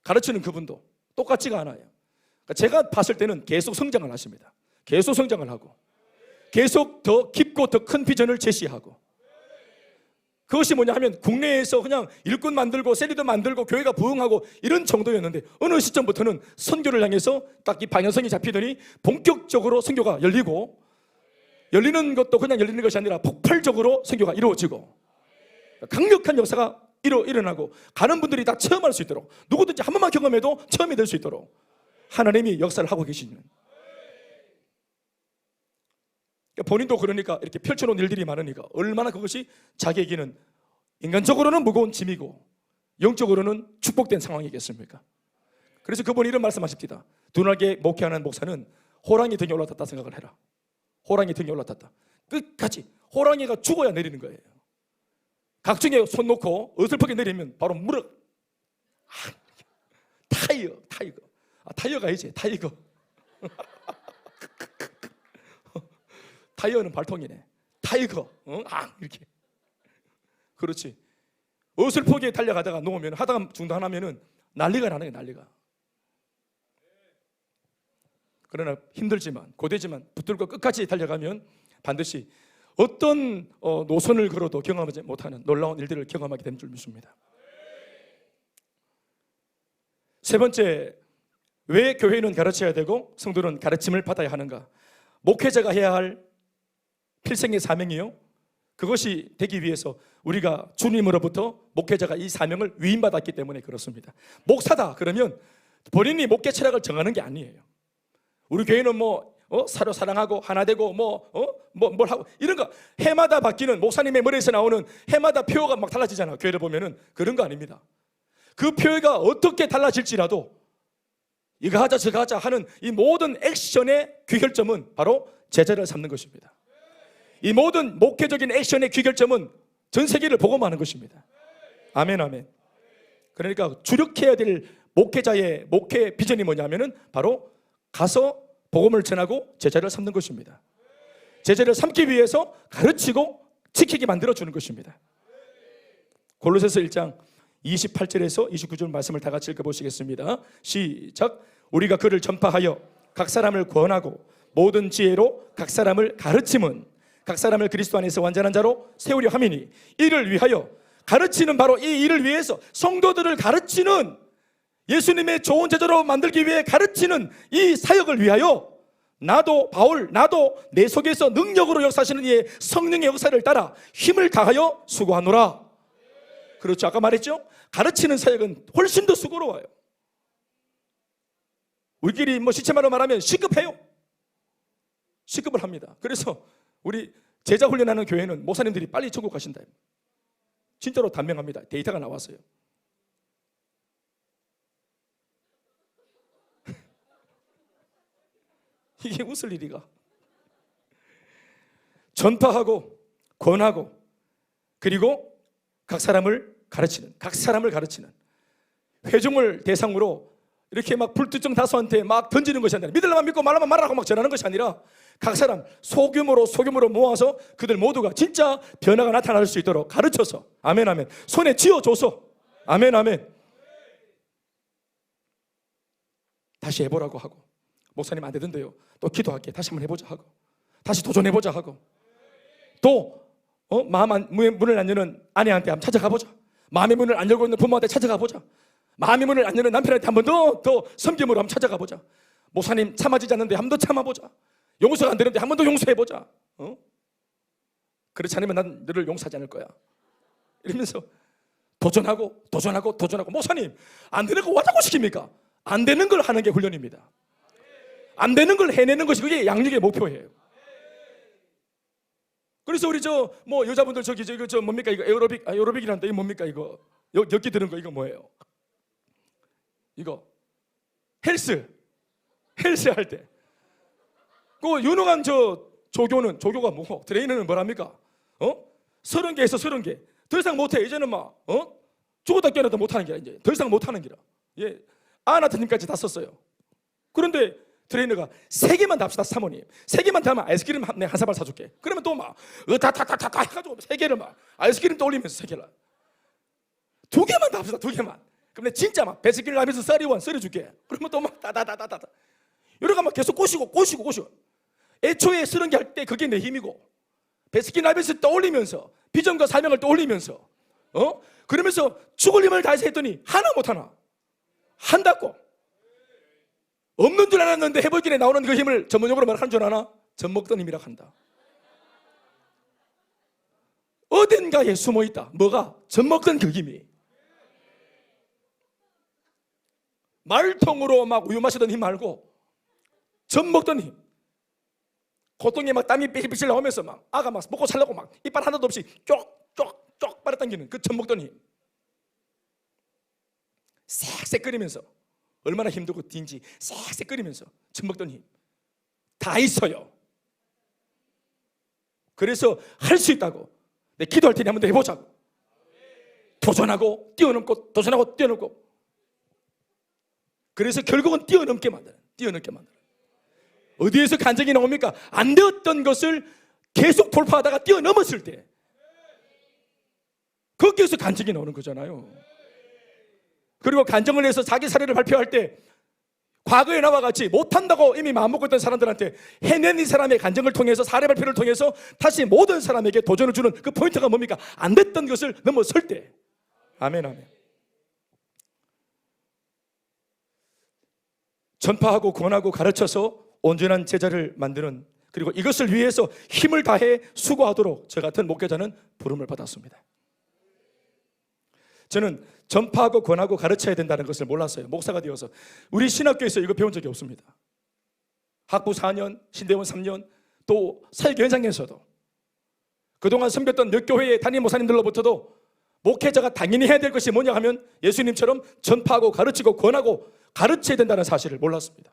가르치는 그분도 똑같지가 않아요. 그러니까 제가 봤을 때는 계속 성장을 하십니다. 계속 성장을 하고 계속 더 깊고 더 큰 비전을 제시하고, 그것이 뭐냐 하면 국내에서 그냥 일꾼 만들고 셀리더 만들고 교회가 부흥하고 이런 정도였는데, 어느 시점부터는 선교를 향해서 딱 이 방향성이 잡히더니 본격적으로 선교가 열리고, 열리는 것도 그냥 열리는 것이 아니라 폭발적으로 선교가 이루어지고 강력한 역사가 일어나고, 가는 분들이 다 체험할 수 있도록, 누구든지 한 번만 경험해도 체험이 될 수 있도록 하나님이 역사를 하고 계시는, 본인도 그러니까 이렇게 펼쳐놓은 일들이 많으니까 얼마나 그것이 자기에게는 인간적으로는 무거운 짐이고 영적으로는 축복된 상황이겠습니까? 그래서 그분이 이런 말씀하십니다. 둔하게 목회하는 목사는 호랑이 등에 올라탔다 생각을 해라. 호랑이 등에 올라탔다. 끝까지 호랑이가 죽어야 내리는 거예요. 각중에 손 놓고 어설프게 내리면 바로 무릎. 타이거. 타이어가 이제 타이거. 타이어는 발통이네. 타이거. 이렇게. 그렇지. 어설프게 달려가다가 놓으면, 하다가 중단하면은 난리가 나는 거예요, 난리가. 그러나 힘들지만, 고되지만 붙들고 끝까지 달려가면 반드시 어떤 노선을 걸어도 경험하지 못하는 놀라운 일들을 경험하게 되는 줄 믿습니다. 세 번째, 왜 교회는 가르쳐야 되고 성도는 가르침을 받아야 하는가? 목회자가 해야 할 필생의 사명이요, 그것이 되기 위해서 우리가 주님으로부터 목회자가 이 사명을 위임받았기 때문에 그렇습니다. 목사다 그러면 본인이 목회 철학을 정하는 게 아니에요. 우리 교회는 서로 사랑하고 하나 되고 뭘 하고 이런 거 해마다 바뀌는, 목사님의 머리에서 나오는 해마다 표어가 막 달라지잖아요. 교회를 보면은 그런 거 아닙니다. 그 표어가 어떻게 달라질지라도 이거 하자 저거 하자 하는 이 모든 액션의 귀결점은 바로 제자를 삼는 것입니다. 이 모든 목회적인 액션의 귀결점은 전 세계를 복음하는 것입니다. 아멘, 아멘. 그러니까 주력해야 될 목회자의 목회 비전이 뭐냐면은 바로 가서 복음을 전하고 제자를 삼는 것입니다. 제자를 삼기 위해서 가르치고 지키게 만들어주는 것입니다. 골로새서 1장 28절에서 29절 말씀을 다 같이 읽어보시겠습니다. 시작. 우리가 그를 전파하여 각 사람을 구원하고 모든 지혜로 각 사람을 가르침은 각 사람을 그리스도 안에서 완전한 자로 세우려 함이니, 이를 위하여, 가르치는 바로 이 일을 위해서, 성도들을 가르치는, 예수님의 좋은 제자로 만들기 위해 가르치는 이 사역을 위하여 나도 바울, 나도 내 속에서 능력으로 역사하시는 이의 성령의 역사를 따라 힘을 다하여 수고하노라. 그렇죠, 아까 말했죠? 가르치는 사역은 훨씬 더 수고로워요. 우리끼리 시체말로 말하면 시급해요. 시급을 합니다. 그래서 우리 제자 훈련하는 교회는 목사님들이 빨리 천국 가신다. 진짜로 단명합니다. 데이터가 나왔어요. 이게 웃을 일이가. 전파하고 권하고 그리고 각 사람을 가르치는 회중을 대상으로 이렇게 막 불특정 다수한테 막 던지는 것이 아니라 믿으려면 믿고 말라면 말하고 막 전하는 것이 아니라 각 사람 소규모로 모아서 그들 모두가 진짜 변화가 나타날 수 있도록 가르쳐서 아멘 아멘 손에 쥐어줘서 아멘 아멘 다시 해보라고 하고 목사님 안 되던데요 또 기도할게 다시 한번 해보자 하고 다시 도전해보자 하고 또 문을 안 여는 아내한테 한번 찾아가보자 마음의 문을 안 열고 있는 부모한테 찾아가보자 마음의 문을 안 여는 남편한테 한 번 더 섬김으로 한번 찾아가보자 목사님 참아지지 않는데 한 번 더 참아보자 용서가 안 되는데 한 번 더 용서해보자 그렇지 않으면 난 너를 용서하지 않을 거야 이러면서 도전하고 목사님 안 되는 거 어쩌고 시킵니까? 안 되는 걸 하는 게 훈련입니다 안 되는 걸 해내는 것이 그게 양육의 목표예요 그래서 우리 여자분들 뭡니까 이거 에어로빅이란데 이거 뭡니까 이거 엮기 드는 거 이거 뭐예요? 이거 헬스 할 때 그 유능한 조교가 뭐고 트레이너는 뭐랍니까? 30개에서 30개 더 이상 못해 이제는 막 죽었다 깨어나도 못하는 기라 이제 더 이상 못하는 기라 예 아나트님까지 다 썼어요 그런데 트레이너가 3개만 다 합시다 사모님 3개만 다 하면 아이스크림 한 사발 사줄게 그러면 또 막 다다다다 해가지고 3개를 막 아이스크림 또 올리면서 3개를 2개만 다 합시다 2개만 그럼 내가 진짜 막 베스킨 라빈스 썰이원 썰어줄게 그러면 또 막 다다다다다 이러고 막 계속 꼬시고 애초에 쓰는 게 할 때 그게 내 힘이고 베스킨 라빈스 떠올리면서 비전과 사명을 떠올리면서 그러면서 죽을 힘을 다해서 했더니 하나 못하나 한다고 없는 줄 알았는데 해보기에 나오는 그 힘을 전문용어로 말하는 줄 아나? 젖먹던 힘이라 한다 어딘가에 숨어있다 뭐가? 젖먹던 그 힘이 말통으로 막 우유 마시던 힘 말고 젖먹던 힘 고통에 막 땀이 삐실삐실 나오면서 막 아가 막 먹고 살려고 막 이빨 하나도 없이 쪽쪽쪽 빨아당기는 그 젖먹던 힘 쌕쌕 끓이면서 얼마나 힘들고 딘지 쌕쌕 끓이면서 젖먹던 힘 다 있어요 그래서 할 수 있다고 내 기도할 테니 한 번 더 해보자고 도전하고 뛰어넘고 그래서 결국은 뛰어넘게 만드는 어디에서 간증이 나옵니까? 안 되었던 것을 계속 돌파하다가 뛰어넘었을 때 거기에서 간증이 나오는 거잖아요 그리고 간증을 해서 자기 사례를 발표할 때 과거에 나와 같이 못한다고 이미 마음먹고 있던 사람들한테 해낸 이 사람의 간증을 통해서 사례 발표를 통해서 다시 모든 사람에게 도전을 주는 그 포인트가 뭡니까? 안 됐던 것을 넘어설 때 아멘 아멘 전파하고 권하고 가르쳐서 온전한 제자를 만드는 그리고 이것을 위해서 힘을 다해 수고하도록 저 같은 목회자는 부름을 받았습니다 저는 전파하고 권하고 가르쳐야 된다는 것을 몰랐어요 목사가 되어서 우리 신학교에서 이거 배운 적이 없습니다 학부 4년, 신대원 3년 또 사역의 현장에서도 그동안 섬겼던 몇 교회의 담임 목사님들로부터도 목회자가 당연히 해야 될 것이 뭐냐 하면 예수님처럼 전파하고 가르치고 권하고 가르쳐야 된다는 사실을 몰랐습니다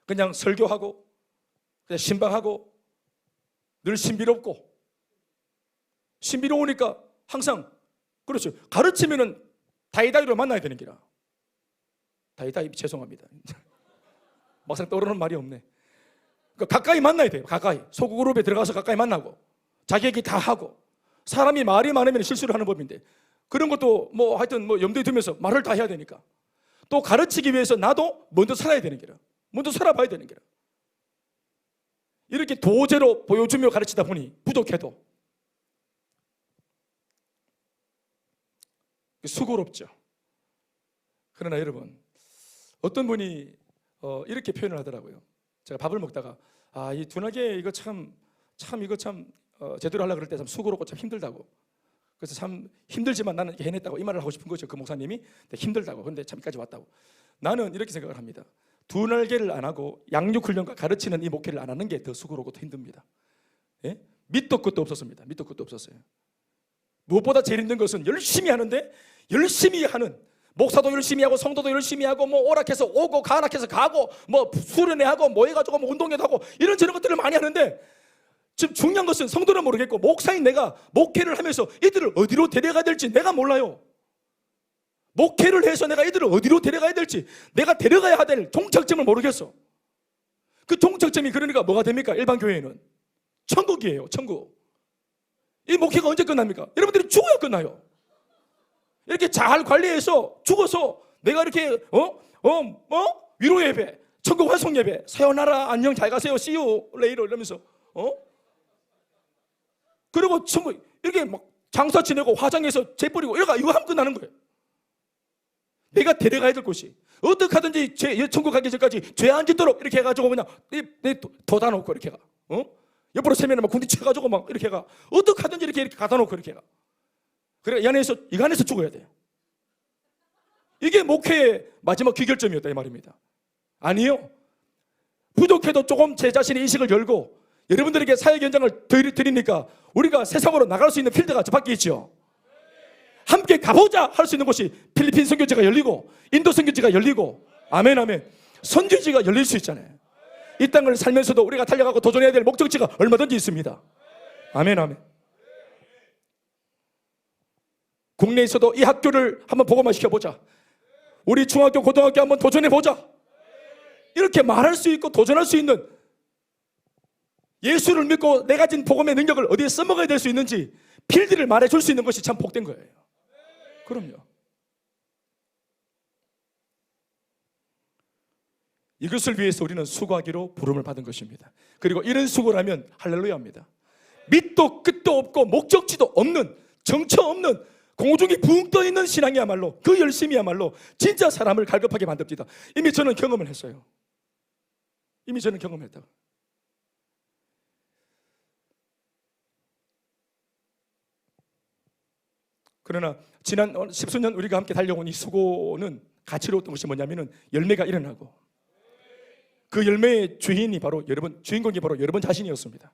그냥 설교하고 그냥 신방하고 늘 신비로우니까 항상 그렇죠 가르치면은 다이다이로 만나야 되는 기라 다이다이 죄송합니다 막상 떠오르는 말이 없네 그러니까 가까이 만나야 돼요 가까이 소그룹에 들어가서 가까이 만나고 자기 얘기 다 하고 사람이 말이 많으면 실수를 하는 법인데 그런 것도 하여튼 염두에 두면서 말을 다 해야 되니까 또 가르치기 위해서 나도 먼저 살아야 되는 게라 먼저 살아봐야 되는 게라 이렇게 도제로 보여주며 가르치다 보니 부족해도 수고롭죠 그러나 여러분 어떤 분이 이렇게 표현을 하더라고요 제가 밥을 먹다가 이 둔하게 이거 참 제대로 하려고 그럴 때 참 수고롭고 참 힘들다고 그래서 참 힘들지만 나는 해냈다고 이 말을 하고 싶은 거죠 그 목사님이 힘들다고 근데 참 여기까지 왔다고 나는 이렇게 생각을 합니다 두 날개를 안 하고 양육훈련과 가르치는 이 목회를 안 하는 게 더 수고롭고 더 힘듭니다 예? 밑도 끝도 없었습니다 밑도 끝도 없었어요 무엇보다 제일 힘든 것은 열심히 하는데 열심히 하는 목사도 열심히 하고 성도도 열심히 하고 오락해서 오고 가락해서 가고 수련회 하고 해가지고 운동회도 하고 이런저런 것들을 많이 하는데 지금 중요한 것은 성도는 모르겠고 목사인 내가 목회를 하면서 이들을 어디로 데려가야 될지 내가 몰라요. 목회를 해서 내가 이들을 어디로 데려가야 될지, 내가 데려가야 될 종착점을 모르겠어. 그 종착점이 그러니까 뭐가 됩니까? 일반 교회는 천국이에요. 천국. 이 목회가 언제 끝납니까? 여러분들이 죽어야 끝나요. 이렇게 잘 관리해서 죽어서 내가 이렇게 위로 예배, 천국 환송 예배, 사요나라, 안녕, 잘 가세요, see you later 이러면서 그리고 이렇게 막 장사 지내고 화장해서 재 뿌리고 이거 하면 끝나는 거예요. 내가 데려가야 될 곳이 어떻게 하든지 천국 가기 전까지 죄 안 짓도록 이렇게 해가지고 그냥 둬다 놓고 이렇게 가. 옆으로 세면에 막 군디 쳐가지고 막 이렇게 가. 어떻게 하든지 이렇게 가다 놓고 이렇게 가. 그래 이 안에서 죽어야 돼요. 이게 목회의 마지막 귀결점이었다 이 말입니다. 아니요. 부족해도 조금 제 자신의 인식을 열고 여러분들에게 사역 현장을 드리니까 우리가 세상으로 나갈 수 있는 필드가 저 밖에 있죠. 함께 가보자 할 수 있는 곳이 필리핀 선교지가 열리고 인도 선교지가 열리고 아멘 아멘 선교지가 열릴 수 있잖아요. 이 땅을 살면서도 우리가 달려가고 도전해야 될 목적지가 얼마든지 있습니다. 아멘 아멘. 국내에서도 이 학교를 한번 보고만 시켜보자. 우리 중학교 고등학교 한번 도전해보자. 이렇게 말할 수 있고 도전할 수 있는 예수를 믿고 내가 가진 복음의 능력을 어디에 써먹어야 될 수 있는지 필드를 말해줄 수 있는 것이 참 복된 거예요. 그럼요. 이것을 위해서 우리는 수고하기로 부름을 받은 것입니다. 그리고 이런 수고를 하면 할렐루야입니다. 밑도 끝도 없고 목적지도 없는 정처 없는 공중이 붕 떠있는 신앙이야말로 그 열심이야말로 진짜 사람을 갈급하게 만듭니다. 이미 저는 경험을 했어요. 이미 저는 경험했다. 그러나 지난 십수년 우리가 함께 달려온 이 수고는 가치로웠던 것이 뭐냐면은 열매가 일어나고 그 열매의 주인이 바로 여러분, 주인공이 바로 여러분 자신이었습니다.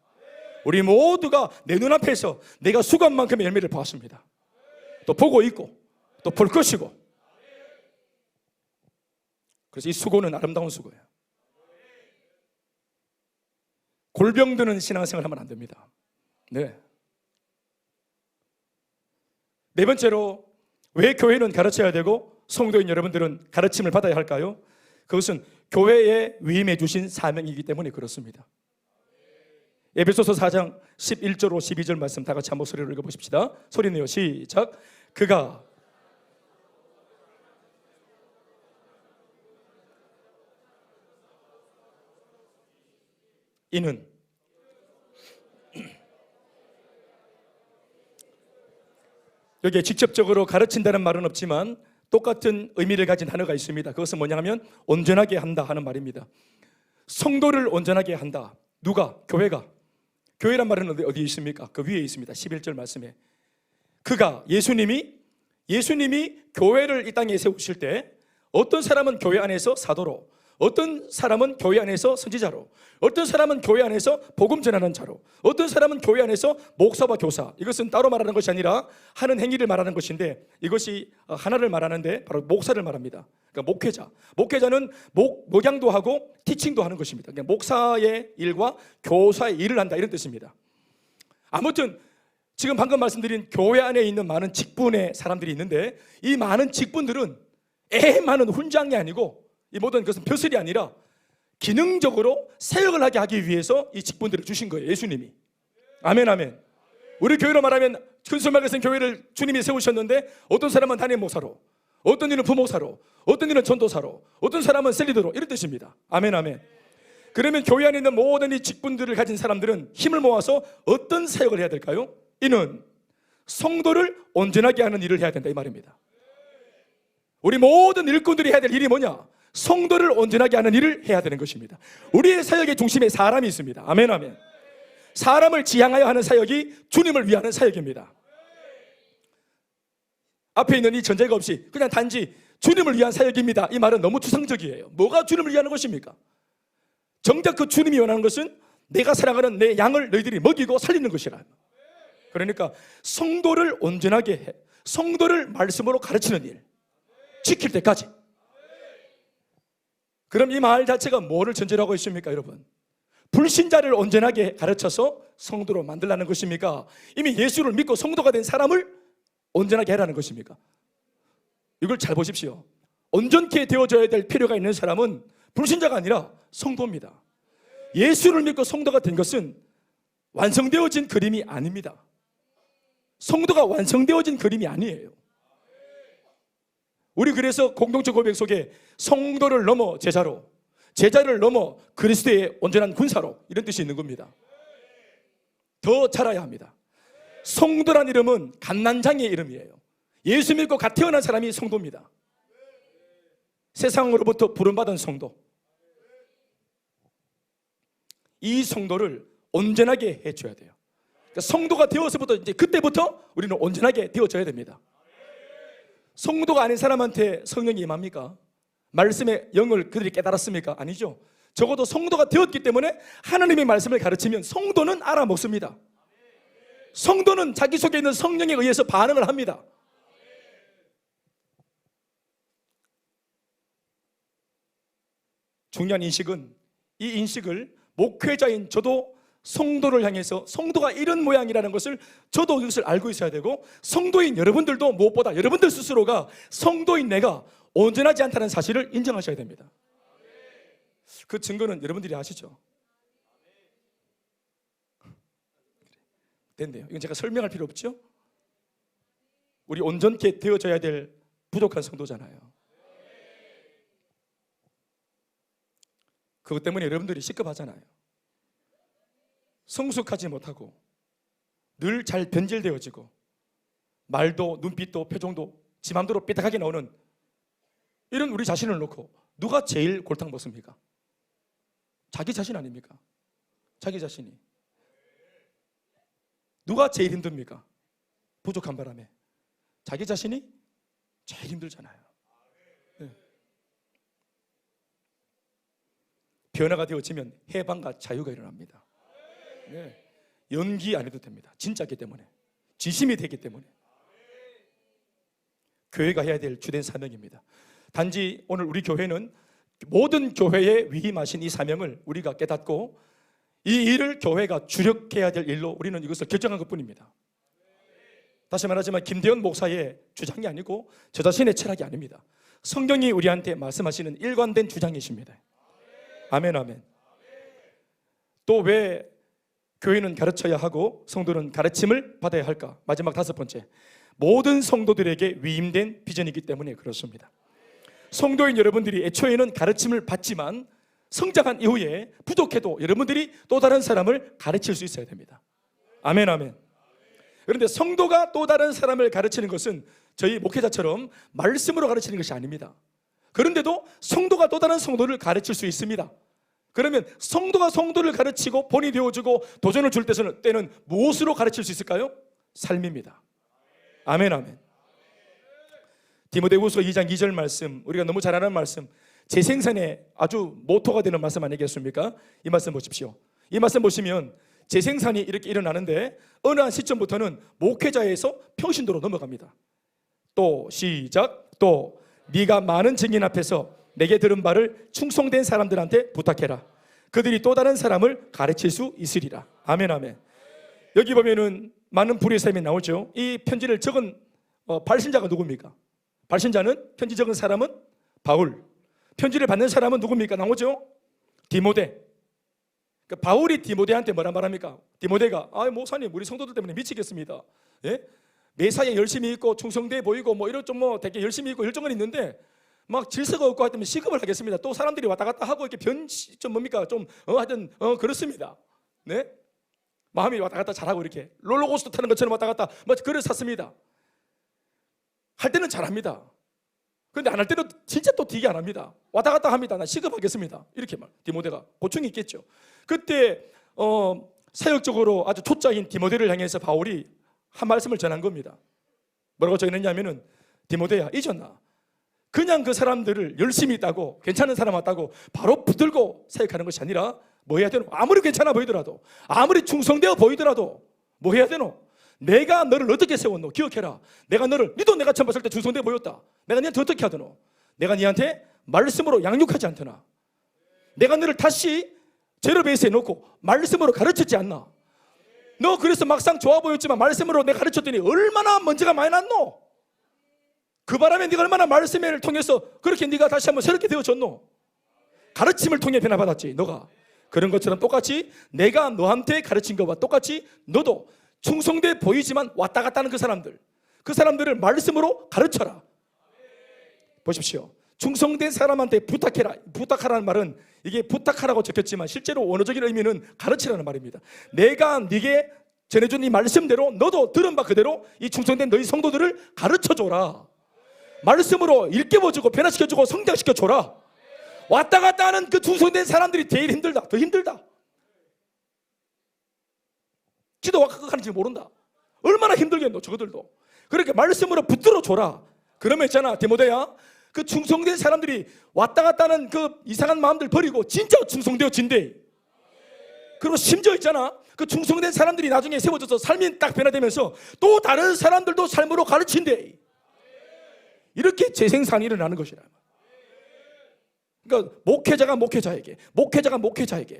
우리 모두가 내 눈앞에서 내가 수고한 만큼의 열매를 보았습니다. 또 보고 있고 또 볼 것이고. 그래서 이 수고는 아름다운 수고예요. 골병드는 신앙생활 하면 안 됩니다. 네. 네 번째로 왜 교회는 가르쳐야 되고 성도인 여러분들은 가르침을 받아야 할까요? 그것은 교회에 위임해 주신 사명이기 때문에 그렇습니다. 에베소서 4장 11절로 12절 말씀 다 같이 한 목소리로 읽어보십시다. 소리 내요. 시작. 그가 이는 여기에 직접적으로 가르친다는 말은 없지만 똑같은 의미를 가진 단어가 있습니다. 그것은 뭐냐 하면 온전하게 한다 하는 말입니다. 성도를 온전하게 한다. 누가? 교회가. 교회란 말은 어디에 있습니까? 그 위에 있습니다. 11절 말씀에 그가 예수님이 교회를 이 땅에 세우실 때 어떤 사람은 교회 안에서 사도로, 어떤 사람은 교회 안에서 선지자로, 어떤 사람은 교회 안에서 복음 전하는 자로, 어떤 사람은 교회 안에서 목사와 교사. 이것은 따로 말하는 것이 아니라 하는 행위를 말하는 것인데 이것이 하나를 말하는데 바로 목사를 말합니다. 그러니까 목회자. 목회자는 목양도 하고 티칭도 하는 것입니다. 그러니까 목사의 일과 교사의 일을 한다 이런 뜻입니다. 아무튼 지금 방금 말씀드린 교회 안에 있는 많은 직분의 사람들이 있는데 이 많은 직분들은 많은 훈장이 아니고 이 모든 것은 벼슬이 아니라 기능적으로 사역을 하게 하기 위해서 이 직분들을 주신 거예요. 예수님이. 아멘 아멘. 우리 교회로 말하면 큰소막에서는 교회를 주님이 세우셨는데 어떤 사람은 담임 목사로, 어떤 이는 부목사로, 어떤 이는 전도사로, 어떤 사람은 셀리더로 이런 뜻입니다. 아멘 아멘. 그러면 교회 안에 있는 모든 이 직분들을 가진 사람들은 힘을 모아서 어떤 사역을 해야 될까요? 이는 성도를 온전하게 하는 일을 해야 된다 이 말입니다. 우리 모든 일꾼들이 해야 될 일이 뭐냐? 성도를 온전하게 하는 일을 해야 되는 것입니다. 우리의 사역의 중심에 사람이 있습니다. 아멘 아멘. 사람을 지향하여 하는 사역이 주님을 위하는 사역입니다. 앞에 있는 이 전제가 없이 그냥 단지 주님을 위한 사역입니다. 이 말은 너무 추상적이에요. 뭐가 주님을 위하는 것입니까? 정작 그 주님이 원하는 것은 내가 사랑하는 내 양을 너희들이 먹이고 살리는 것이라. 그러니까 성도를 온전하게 해, 성도를 말씀으로 가르치는 일, 지킬 때까지. 그럼 이 말 자체가 뭐를 전제로 하고 있습니까 여러분? 불신자를 온전하게 가르쳐서 성도로 만들라는 것입니까? 이미 예수를 믿고 성도가 된 사람을 온전하게 하라는 것입니까? 이걸 잘 보십시오. 온전케 되어져야 될 필요가 있는 사람은 불신자가 아니라 성도입니다. 예수를 믿고 성도가 된 것은 완성되어진 그림이 아닙니다. 성도가 완성되어진 그림이 아니에요. 우리 그래서 공동체 고백 속에 성도를 넘어 제자로, 제자를 넘어 그리스도의 온전한 군사로, 이런 뜻이 있는 겁니다. 더 자라야 합니다. 성도란 이름은 갓난장의 이름이에요. 예수 믿고 갓 태어난 사람이 성도입니다. 세상으로부터 부름받은 성도. 이 성도를 온전하게 해줘야 돼요. 그러니까 성도가 되어서부터 이제 그때부터 우리는 온전하게 되어져야 됩니다. 성도가 아닌 사람한테 성령이 임합니까? 말씀의 영을 그들이 깨달았습니까? 아니죠. 적어도 성도가 되었기 때문에 하나님의 말씀을 가르치면 성도는 알아먹습니다. 성도는 자기 속에 있는 성령에 의해서 반응을 합니다. 중요한 인식은, 이 인식을 목회자인 저도 성도를 향해서 성도가 이런 모양이라는 것을 저도 이것을 알고 있어야 되고, 성도인 여러분들도 무엇보다 여러분들 스스로가 성도인 내가 온전하지 않다는 사실을 인정하셔야 됩니다. 그 증거는 여러분들이 아시죠? 됐네요. 이건 제가 설명할 필요 없죠? 우리 온전케 되어져야 될 부족한 성도잖아요. 그것 때문에 여러분들이 시급하잖아요. 성숙하지 못하고 늘 잘 변질되어지고 말도 눈빛도 표정도 지 맘대로 삐딱하게 나오는 이런 우리 자신을 놓고 누가 제일 골탕 먹습니까? 자기 자신 아닙니까? 자기 자신이. 누가 제일 힘듭니까? 부족한 바람에 자기 자신이 제일 힘들잖아요. 네. 변화가 되어지면 해방과 자유가 일어납니다. 네. 연기 안 해도 됩니다. 진짜기 때문에, 진심이 되기 때문에. 교회가 해야 될 주된 사명입니다. 단지 오늘 우리 교회는 모든 교회에 위임하신 이 사명을 우리가 깨닫고 이 일을 교회가 주력해야 될 일로 우리는 이것을 결정한 것뿐입니다. 다시 말하지만 김대현 목사의 주장이 아니고 저 자신의 철학이 아닙니다. 성경이 우리한테 말씀하시는 일관된 주장이십니다. 아멘, 아멘. 또 왜 교회는 가르쳐야 하고 성도는 가르침을 받아야 할까? 마지막 5번째, 모든 성도들에게 위임된 비전이기 때문에 그렇습니다. 성도인 여러분들이 애초에는 가르침을 받지만 성장한 이후에 부족해도 여러분들이 또 다른 사람을 가르칠 수 있어야 됩니다. 아멘, 아멘. 그런데 성도가 또 다른 사람을 가르치는 것은 저희 목회자처럼 말씀으로 가르치는 것이 아닙니다. 그런데도 성도가 또 다른 성도를 가르칠 수 있습니다. 그러면 성도가 성도를 가르치고 본이 되어주고 도전을 줄 때는 무엇으로 가르칠 수 있을까요? 삶입니다. 아멘, 아멘. 디모데후서 2장 2절 말씀, 우리가 너무 잘 아는 말씀, 재생산의 아주 모토가 되는 말씀 아니겠습니까? 이 말씀 보십시오. 이 말씀 보시면 재생산이 이렇게 일어나는데 어느 한 시점부터는 목회자에서 평신도로 넘어갑니다. 또 시작. 또 네가 많은 증인 앞에서 내게 들은 바를 충성된 사람들한테 부탁해라. 그들이 또 다른 사람을 가르칠 수 있으리라. 아멘, 아멘. 여기 보면은 많은 불의 셈이 나오죠. 이 편지를 적은 발신자가 누굽니까? 발신자는, 편지 적은 사람은 바울. 편지를 받는 사람은 누굽니까? 나오죠? 디모데. 그러니까 바울이 디모데한테 뭐라 말합니까? 디모데가 목사님 우리 성도들 때문에 미치겠습니다. 예? 매사에 열심히 있고 충성돼 보이고 뭐 이런 좀 되게 열심히 있고 열정은 있는데 막 질서가 없고 하여튼 시급을 하겠습니다. 또 사람들이 왔다 갔다 하고 이렇게 좀 뭡니까? 좀 하여튼 그렇습니다. 네? 마음이 왔다 갔다 잘하고 이렇게 롤러코스터 타는 것처럼 왔다 갔다 뭐 글을 샀습니다. 할 때는 잘합니다. 그런데 안 할 때는 진짜 또 되게 안 합니다. 왔다 갔다 합니다. 나 시급하겠습니다. 이렇게 말. 디모데가 고충이 있겠죠. 그때 사역적으로 아주 초짜인 디모데를 향해서 바울이 한 말씀을 전한 겁니다. 뭐라고 적었냐면은 디모데야 잊었나? 그냥 그 사람들을 열심히 있다고 괜찮은 사람 왔다고 바로 붙들고 사역하는 것이 아니라 뭐 해야 되노? 아무리 괜찮아 보이더라도 아무리 충성되어 보이더라도 뭐 해야 되노? 내가 너를 어떻게 세웠노? 기억해라. 니도 내가 처음 봤을 때 충성되어 보였다. 내가 니한테 어떻게 하더노? 내가 니한테 말씀으로 양육하지 않더나? 내가 너를 다시 제로 베이스에 놓고 말씀으로 가르쳤지 않나? 너 그래서 막상 좋아 보였지만 말씀으로 내가 가르쳤더니 얼마나 먼지가 많이 났노? 그 바람에 네가 얼마나 말씀을 통해서 그렇게 네가 다시 한번 새롭게 되어졌노? 가르침을 통해 변화받았지. 너가 그런 것처럼 똑같이 내가 너한테 가르친 것과 똑같이 너도 충성돼 보이지만 왔다 갔다 하는 그 사람들을 말씀으로 가르쳐라. 보십시오. 충성된 사람한테 부탁하라는 말은 이게 부탁하라고 적혔지만 실제로 원어적인 의미는 가르치라는 말입니다. 내가 네게 전해준 이 말씀대로 너도 들은 바 그대로 이 충성된 너희 성도들을 가르쳐줘라. 말씀으로 일깨워주고 변화시켜주고 성장시켜줘라. 왔다 갔다 하는 그 충성된 사람들이 제일 힘들다. 더 힘들다. 기도가 극하는지 모른다. 얼마나 힘들겠노 저거들도. 그렇게 말씀으로 붙들어줘라. 그러면 있잖아 디모데야, 그 충성된 사람들이 왔다 갔다 하는 그 이상한 마음들 버리고 진짜 충성되어진대. 그리고 심지어 있잖아, 그 충성된 사람들이 나중에 세워져서 삶이 딱 변화되면서 또 다른 사람들도 삶으로 가르친대. 이렇게 재생산이 일어나는 것이라. 그러니까 목회자가 목회자에게,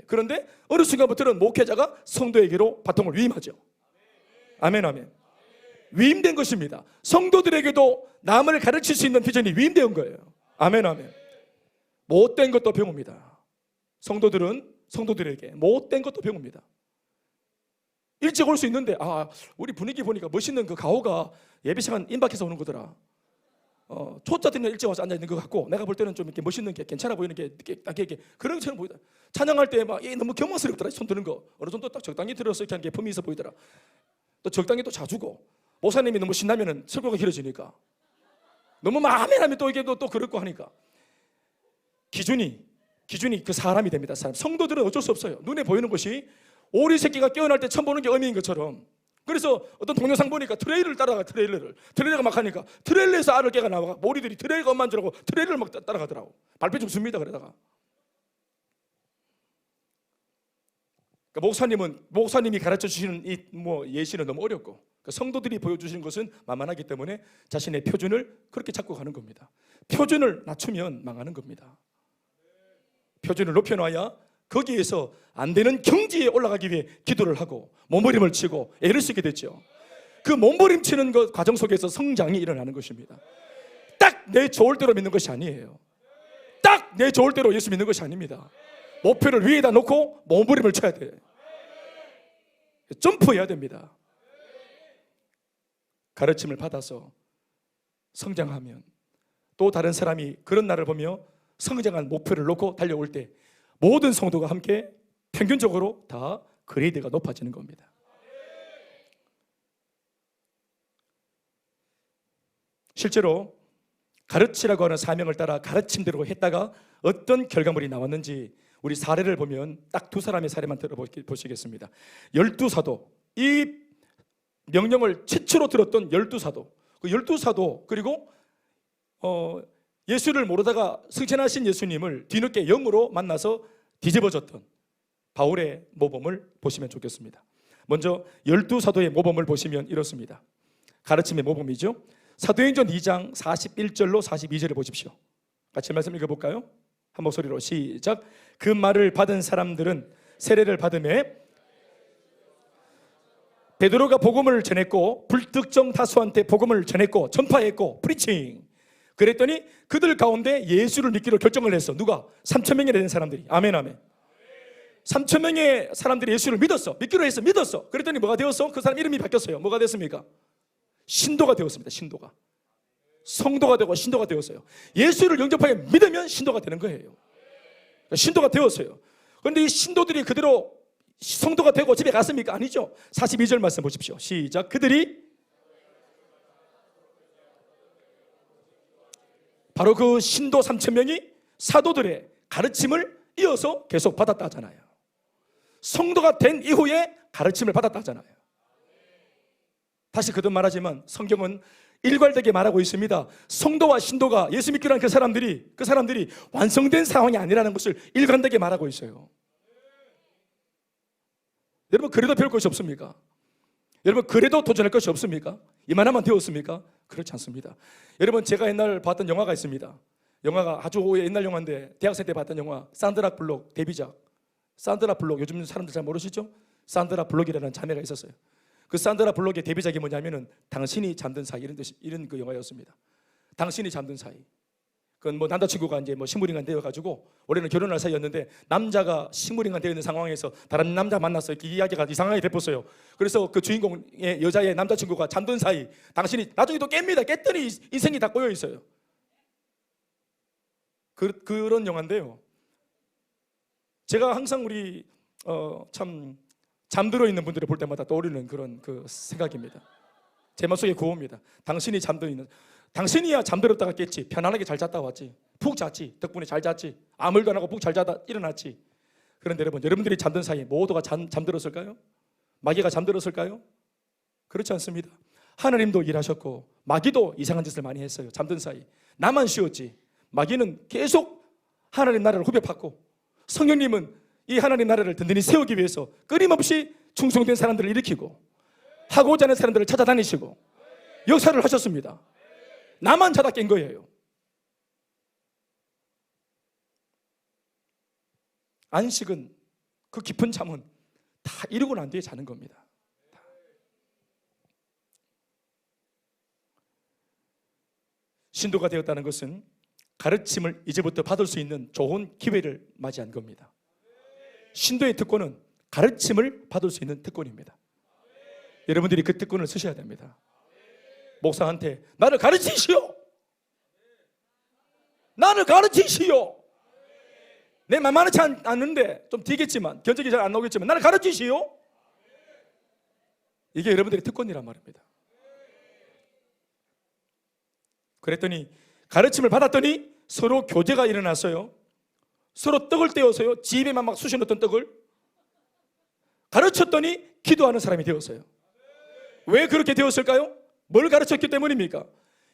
그런데 어느 순간부터는 목회자가 성도에게로 바통을 위임하죠. 아멘 아멘. 위임된 것입니다. 성도들에게도 남을 가르칠 수 있는 비전이 위임된 거예요. 아멘 아멘. 못된 것도 배웁니다. 성도들은 성도들에게 못된 것도 배웁니다. 일찍 올 수 있는데 우리 분위기 보니까 멋있는 그 가오가 예배 시간 임박해서 오는 거더라. 초짜들은 일찍 와서 앉아 있는 것 같고 내가 볼 때는 좀 이렇게 멋있는 게 괜찮아 보이는 게 이렇게 그런 것처럼 보이다. 찬양할 때 막 너무 경망스럽더라. 손 드는 거 어느 정도 딱 적당히 들어서 이렇게 하는 게 품이 있어 보이더라. 또 적당히 또 자주고 목사님이 너무 신나면은 설교가 길어지니까 너무 마음에 나면 또 이게 또 그렇고 하니까 기준이 그 사람이 됩니다. 사람. 성도들은 어쩔 수 없어요. 눈에 보이는 것이 오리 새끼가 깨어날 때 처음 보는 게 어미인 것처럼. 그래서 어떤 동영상 보니까 트레일러를 따라가. 트레일러가 막 하니까 트레일러에서 알을 깨가 나와. 오리들이 트레일러가 엄마인 줄 알고 트레일러를 막 따라가더라고. 발표 좀 줍니다. 그러다가 그러니까 목사님이 가르쳐 주시는 이 예시는 너무 어렵고, 그러니까 성도들이 보여주시는 것은 만만하기 때문에 자신의 표준을 그렇게 잡고 가는 겁니다. 표준을 낮추면 망하는 겁니다. 표준을 높여놔야 거기에서 안 되는 경지에 올라가기 위해 기도를 하고 몸부림을 치고 애를 쓰게 됐죠. 그 몸부림치는 그 과정 속에서 성장이 일어나는 것입니다. 딱 내 좋을 대로 믿는 것이 아니에요. 딱 내 좋을 대로 예수 믿는 것이 아닙니다. 목표를 위에다 놓고 몸부림을 쳐야 돼. 점프해야 됩니다. 가르침을 받아서 성장하면 또 다른 사람이 그런 나를 보며 성장한 목표를 놓고 달려올 때 모든 성도가 함께 평균적으로 다 그레이드가 높아지는 겁니다. 실제로 가르치라고 하는 사명을 따라 가르침대로 했다가 어떤 결과물이 나왔는지 우리 사례를 보면 딱 두 사람의 사례만 들어보시겠습니다. 12사도, 이 명령을 최초로 들었던 12사도, 그 12사도 그리고 예수를 모르다가 승천하신 예수님을 뒤늦게 영으로 만나서 뒤집어졌던 바울의 모범을 보시면 좋겠습니다. 먼저 12사도의 모범을 보시면 이렇습니다. 가르침의 모범이죠. 사도행전 2장 41절로 42절을 보십시오. 같이 말씀 읽어볼까요? 한 목소리로 시작. 그 말을 받은 사람들은 세례를 받음에 베드로가 복음을 전했고 불특정 다수한테 복음을 전했고 전파했고 프리칭. 그랬더니 그들 가운데 예수를 믿기로 결정을 했어. 누가? 3,000명이 된 사람들이. 아멘 아멘. 3,000명의 사람들이 예수를 믿기로 했어. 믿었어. 그랬더니 뭐가 되었어? 그 사람 이름이 바뀌었어요. 뭐가 됐습니까? 신도가 되었습니다. 신도가. 성도가 되고 신도가 되었어요. 예수를 영접하게 믿으면 신도가 되는 거예요. 신도가 되었어요. 그런데 이 신도들이 그대로 성도가 되고 집에 갔습니까? 아니죠. 42절 말씀 보십시오. 시작. 그들이 바로 그 신도 3,000명이 사도들의 가르침을 이어서 계속 받았다 하잖아요. 성도가 된 이후에 가르침을 받았다 하잖아요. 다시 거듭 말하지만 성경은 일괄되게 말하고 있습니다. 성도와 신도가 예수 믿기로 한 그 사람들이 완성된 상황이 아니라는 것을 일관되게 말하고 있어요. 여러분 그래도 배울 것이 없습니까? 여러분 그래도 도전할 것이 없습니까? 이만하면 되었습니까? 그렇지 않습니다. 여러분 제가 옛날 봤던 영화가 있습니다. 영화가 아주 옛날 영화인데 대학생 때 봤던 영화 산드라 블록 데뷔작 산드라 블록, 요즘 사람들 잘 모르시죠? 산드라 블록이라는 자매가 있었어요. 그 산드라 블록의 데뷔작이 뭐냐면은 당신이 잠든 사이, 이런 그 영화였습니다. 당신이 잠든 사이. 그건 뭐 남자친구가 이제 뭐 식물인간 되어가지고 원래는 결혼할 사이였는데 남자가 식물인간 되어 있는 상황에서 다른 남자 만났어요. 그 이야기가 이상하게 됐었어요. 그래서 그 주인공의 여자의 남자친구가 잠든 사이 당신이 나중에 또 깹니다. 깼더니 인생이 다 꼬여 있어요. 그런 영화인데요. 제가 항상 우리 참 잠들어 있는 분들을 볼 때마다 떠오르는 그런 그 생각입니다. 제 마음속에 구호입니다. 당신이 잠들어 있는, 당신이야 잠들었다가 깼지. 편안하게 잘 잤다 왔지. 푹 잤지. 덕분에 잘 잤지. 아무 일도 안 하고 푹 잘 자다 일어났지. 그런데 여러분들이 잠든 사이 모두가 잠들었을까요? 마귀가 잠들었을까요? 그렇지 않습니다. 하나님도 일하셨고 마귀도 이상한 짓을 많이 했어요. 잠든 사이 나만 쉬었지. 마귀는 계속 하나님 나라를 후벼 팠고, 성령님은 이 하나님 나라를 든든히 세우기 위해서 끊임없이 충성된 사람들을 일으키고 하고자 하는 사람들을 찾아다니시고 역사를 하셨습니다. 나만 자다 깬 거예요. 안식은, 그 깊은 잠은 다 이루고 난 뒤에 자는 겁니다. 신도가 되었다는 것은 가르침을 이제부터 받을 수 있는 좋은 기회를 맞이한 겁니다. 신도의 특권은 가르침을 받을 수 있는 특권입니다. 여러분들이 그 특권을 쓰셔야 됩니다. 목사한테 나를 가르치시오. 나를 가르치시오. 내 만만치 않는데 좀 튀겠지만, 견적이 잘 안 나오겠지만 나를 가르치시오. 이게 여러분들의 특권이란 말입니다. 그랬더니 가르침을 받았더니 서로 교제가 일어났어요. 서로 떡을 떼어서요, 집에만 막 쑤셔넣던 떡을 가르쳤더니 기도하는 사람이 되었어요. 왜 그렇게 되었을까요? 뭘 가르쳤기 때문입니까?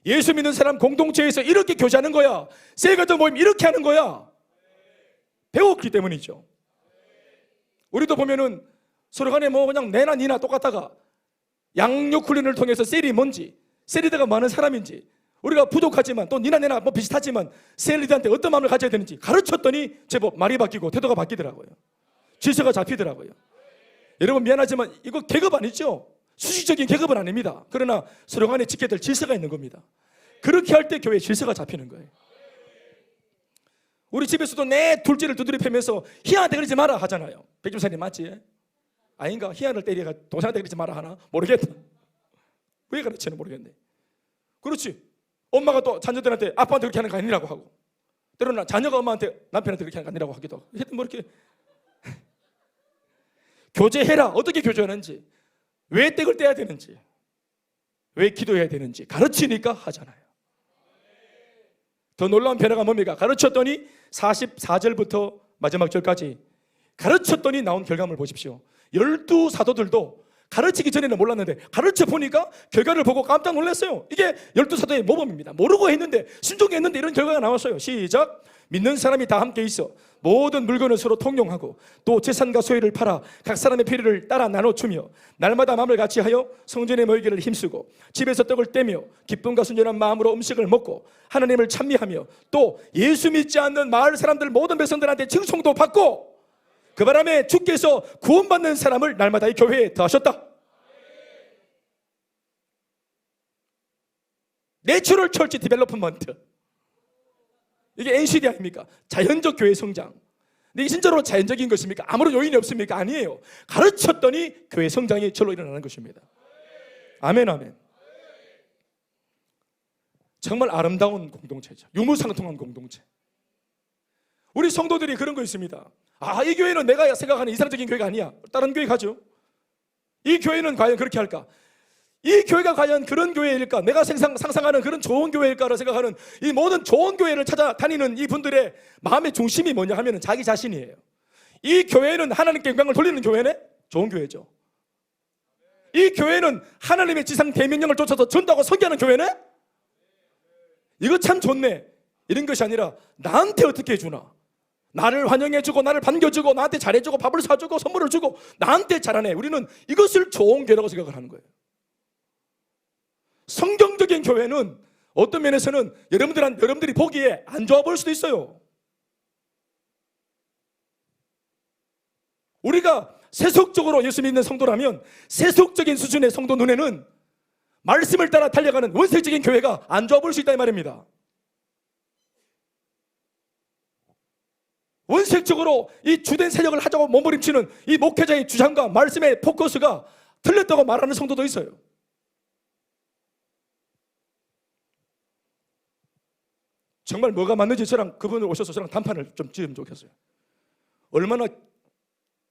예수 믿는 사람 공동체에서 이렇게 교제하는 거야. 세가족 모임 이렇게 하는 거야. 배웠기 때문이죠. 우리도 보면은 서로 간에 뭐 그냥 내나 니나 똑같다가 양육 훈련을 통해서 셀이 뭔지, 셀리드가 많은 사람인지, 우리가 부족하지만 또 니나 내나 뭐 비슷하지만 셀리드한테 어떤 마음을 가져야 되는지 가르쳤더니 제법 말이 바뀌고 태도가 바뀌더라고요. 질서가 잡히더라고요. 여러분 미안하지만 이거 계급 아니죠? 수식적인 계급은 아닙니다. 그러나 서로 간에 지켜야 될 질서가 있는 겁니다. 그렇게 할 때 교회에 질서가 잡히는 거예요. 우리 집에서도 내 둘째를 두드려 패면서 희한한테 그러지 마라 하잖아요. 백김사님 맞지? 아닌가? 희한을 때리가 동생한테 그러지 마라 하나? 모르겠다. 왜 가르치는 모르겠네. 그렇지. 엄마가 또 자녀들한테 아빠한테 그렇게 하는 거 아니라고 하고, 때로는 자녀가 엄마한테 남편한테 그렇게 하는 거 아니라고 하기도 하고. 하여튼 뭐 이렇게 교제해라. 어떻게 교제하는지, 왜 떼을 떼야 되는지, 왜 기도해야 되는지 가르치니까 하잖아요. 더 놀라운 변화가 뭡니까? 가르쳤더니 44절부터 마지막 절까지 가르쳤더니 나온 결과물 보십시오. 12사도들도 가르치기 전에는 몰랐는데 가르쳐 보니까 결과를 보고 깜짝 놀랐어요. 이게 12사도의 모범입니다. 모르고 했는데 순종했는데 이런 결과가 나왔어요. 시작. 믿는 사람이 다 함께 있어 모든 물건을 서로 통용하고 또 재산과 소유를 팔아 각 사람의 필요를 따라 나눠주며 날마다 마음을 같이 하여 성전에 모이기를 힘쓰고 집에서 떡을 떼며 기쁨과 순전한 마음으로 음식을 먹고 하나님을 찬미하며 또 예수 믿지 않는 마을 사람들 모든 백성들한테 칭송도 받고 그 바람에 주께서 구원받는 사람을 날마다 이 교회에 더하셨다. 내추럴 철치 디벨로프먼트, 이게 NCD 아닙니까? 자연적 교회 성장. 근데 이게 진짜로 자연적인 것입니까? 아무런 요인이 없습니까? 아니에요. 가르쳤더니 교회 성장이 절로 일어나는 것입니다. 아멘 아멘. 정말 아름다운 공동체죠. 유무상통한 공동체. 우리 성도들이 그런 거 있습니다. 아, 이 교회는 내가 생각하는 이상적인 교회가 아니야. 다른 교회 가죠. 이 교회는 과연 그렇게 할까? 이 교회가 과연 그런 교회일까? 내가 상상하는 그런 좋은 교회일까를 생각하는 이 모든 좋은 교회를 찾아다니는 이 분들의 마음의 중심이 뭐냐 하면 자기 자신이에요. 이 교회는 하나님께 영광을 돌리는 교회네? 좋은 교회죠. 이 교회는 하나님의 지상 대명령을 쫓아서 전도하고 선교하는 교회네? 이거 참 좋네. 이런 것이 아니라 나한테 어떻게 해주나? 나를 환영해주고 나를 반겨주고 나한테 잘해주고 밥을 사주고 선물을 주고 나한테 잘하네. 우리는 이것을 좋은 교회라고 생각을 하는 거예요. 성경적인 교회는 어떤 면에서는 여러분들이 보기에 안 좋아 보일 수도 있어요. 우리가 세속적으로 예수 믿는 성도라면 세속적인 수준의 성도 눈에는 말씀을 따라 달려가는 원색적인 교회가 안 좋아 보일 수 있다 이 말입니다. 원색적으로 이 주된 세력을 하자고 몸부림치는 이 목회자의 주장과 말씀의 포커스가 틀렸다고 말하는 성도도 있어요. 정말 뭐가 맞는지 저랑 그분을 오셔서 저랑談판을 좀 지으면 좋겠어요. 얼마나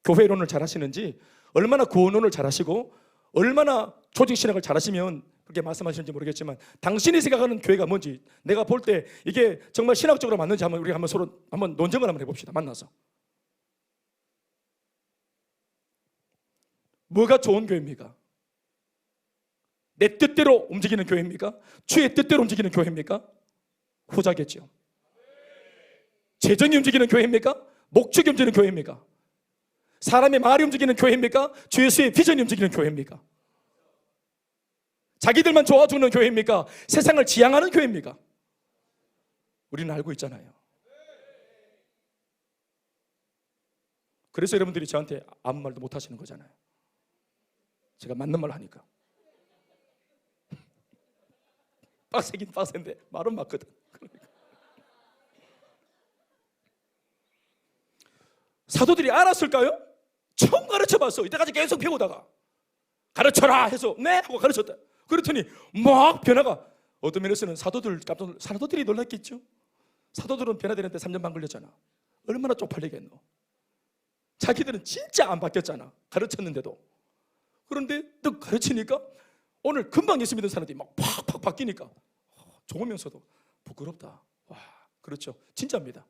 교회론을 잘하시는지, 얼마나 구원론을 잘하시고, 얼마나 조직신학을 잘하시면 그렇게 말씀하시는지 모르겠지만 당신이 생각하는 교회가 뭔지, 내가 볼 때 이게 정말 신학적으로 맞는지 한번 우리가 한번 서로 한번 논쟁을 한번 해봅시다. 만나서. 뭐가 좋은 교회입니까? 내 뜻대로 움직이는 교회입니까? 주의 뜻대로 움직이는 교회입니까? 후자겠죠. 재정이 움직이는 교회입니까? 목적이 움직이는 교회입니까? 사람의 말이 움직이는 교회입니까? 주 예수의 비전이 움직이는 교회입니까? 자기들만 좋아주는 교회입니까? 세상을 지향하는 교회입니까? 우리는 알고 있잖아요. 그래서 여러분들이 저한테 아무 말도 못 하시는 거잖아요. 제가 맞는 말 하니까. 빡세긴 빡센데 말은 맞거든. 그러니까. 사도들이 알았을까요? 처음 가르쳐봤어. 이때까지 계속 배우다가 가르쳐라 해서 네 하고 가르쳤다. 그랬더니 막 변화가, 어떤 면에서는 사도들이 놀랐겠죠. 사도들은 변화되는데 3년 반 걸렸잖아. 얼마나 쪽팔리겠노. 자기들은 진짜 안 바뀌었잖아. 가르쳤는데도. 그런데 또 가르치니까 오늘 금방 예수 믿는 사람들이 막 팍팍 바뀌니까 좋으면서도 부끄럽다. 와, 그렇죠. 진짜입니다.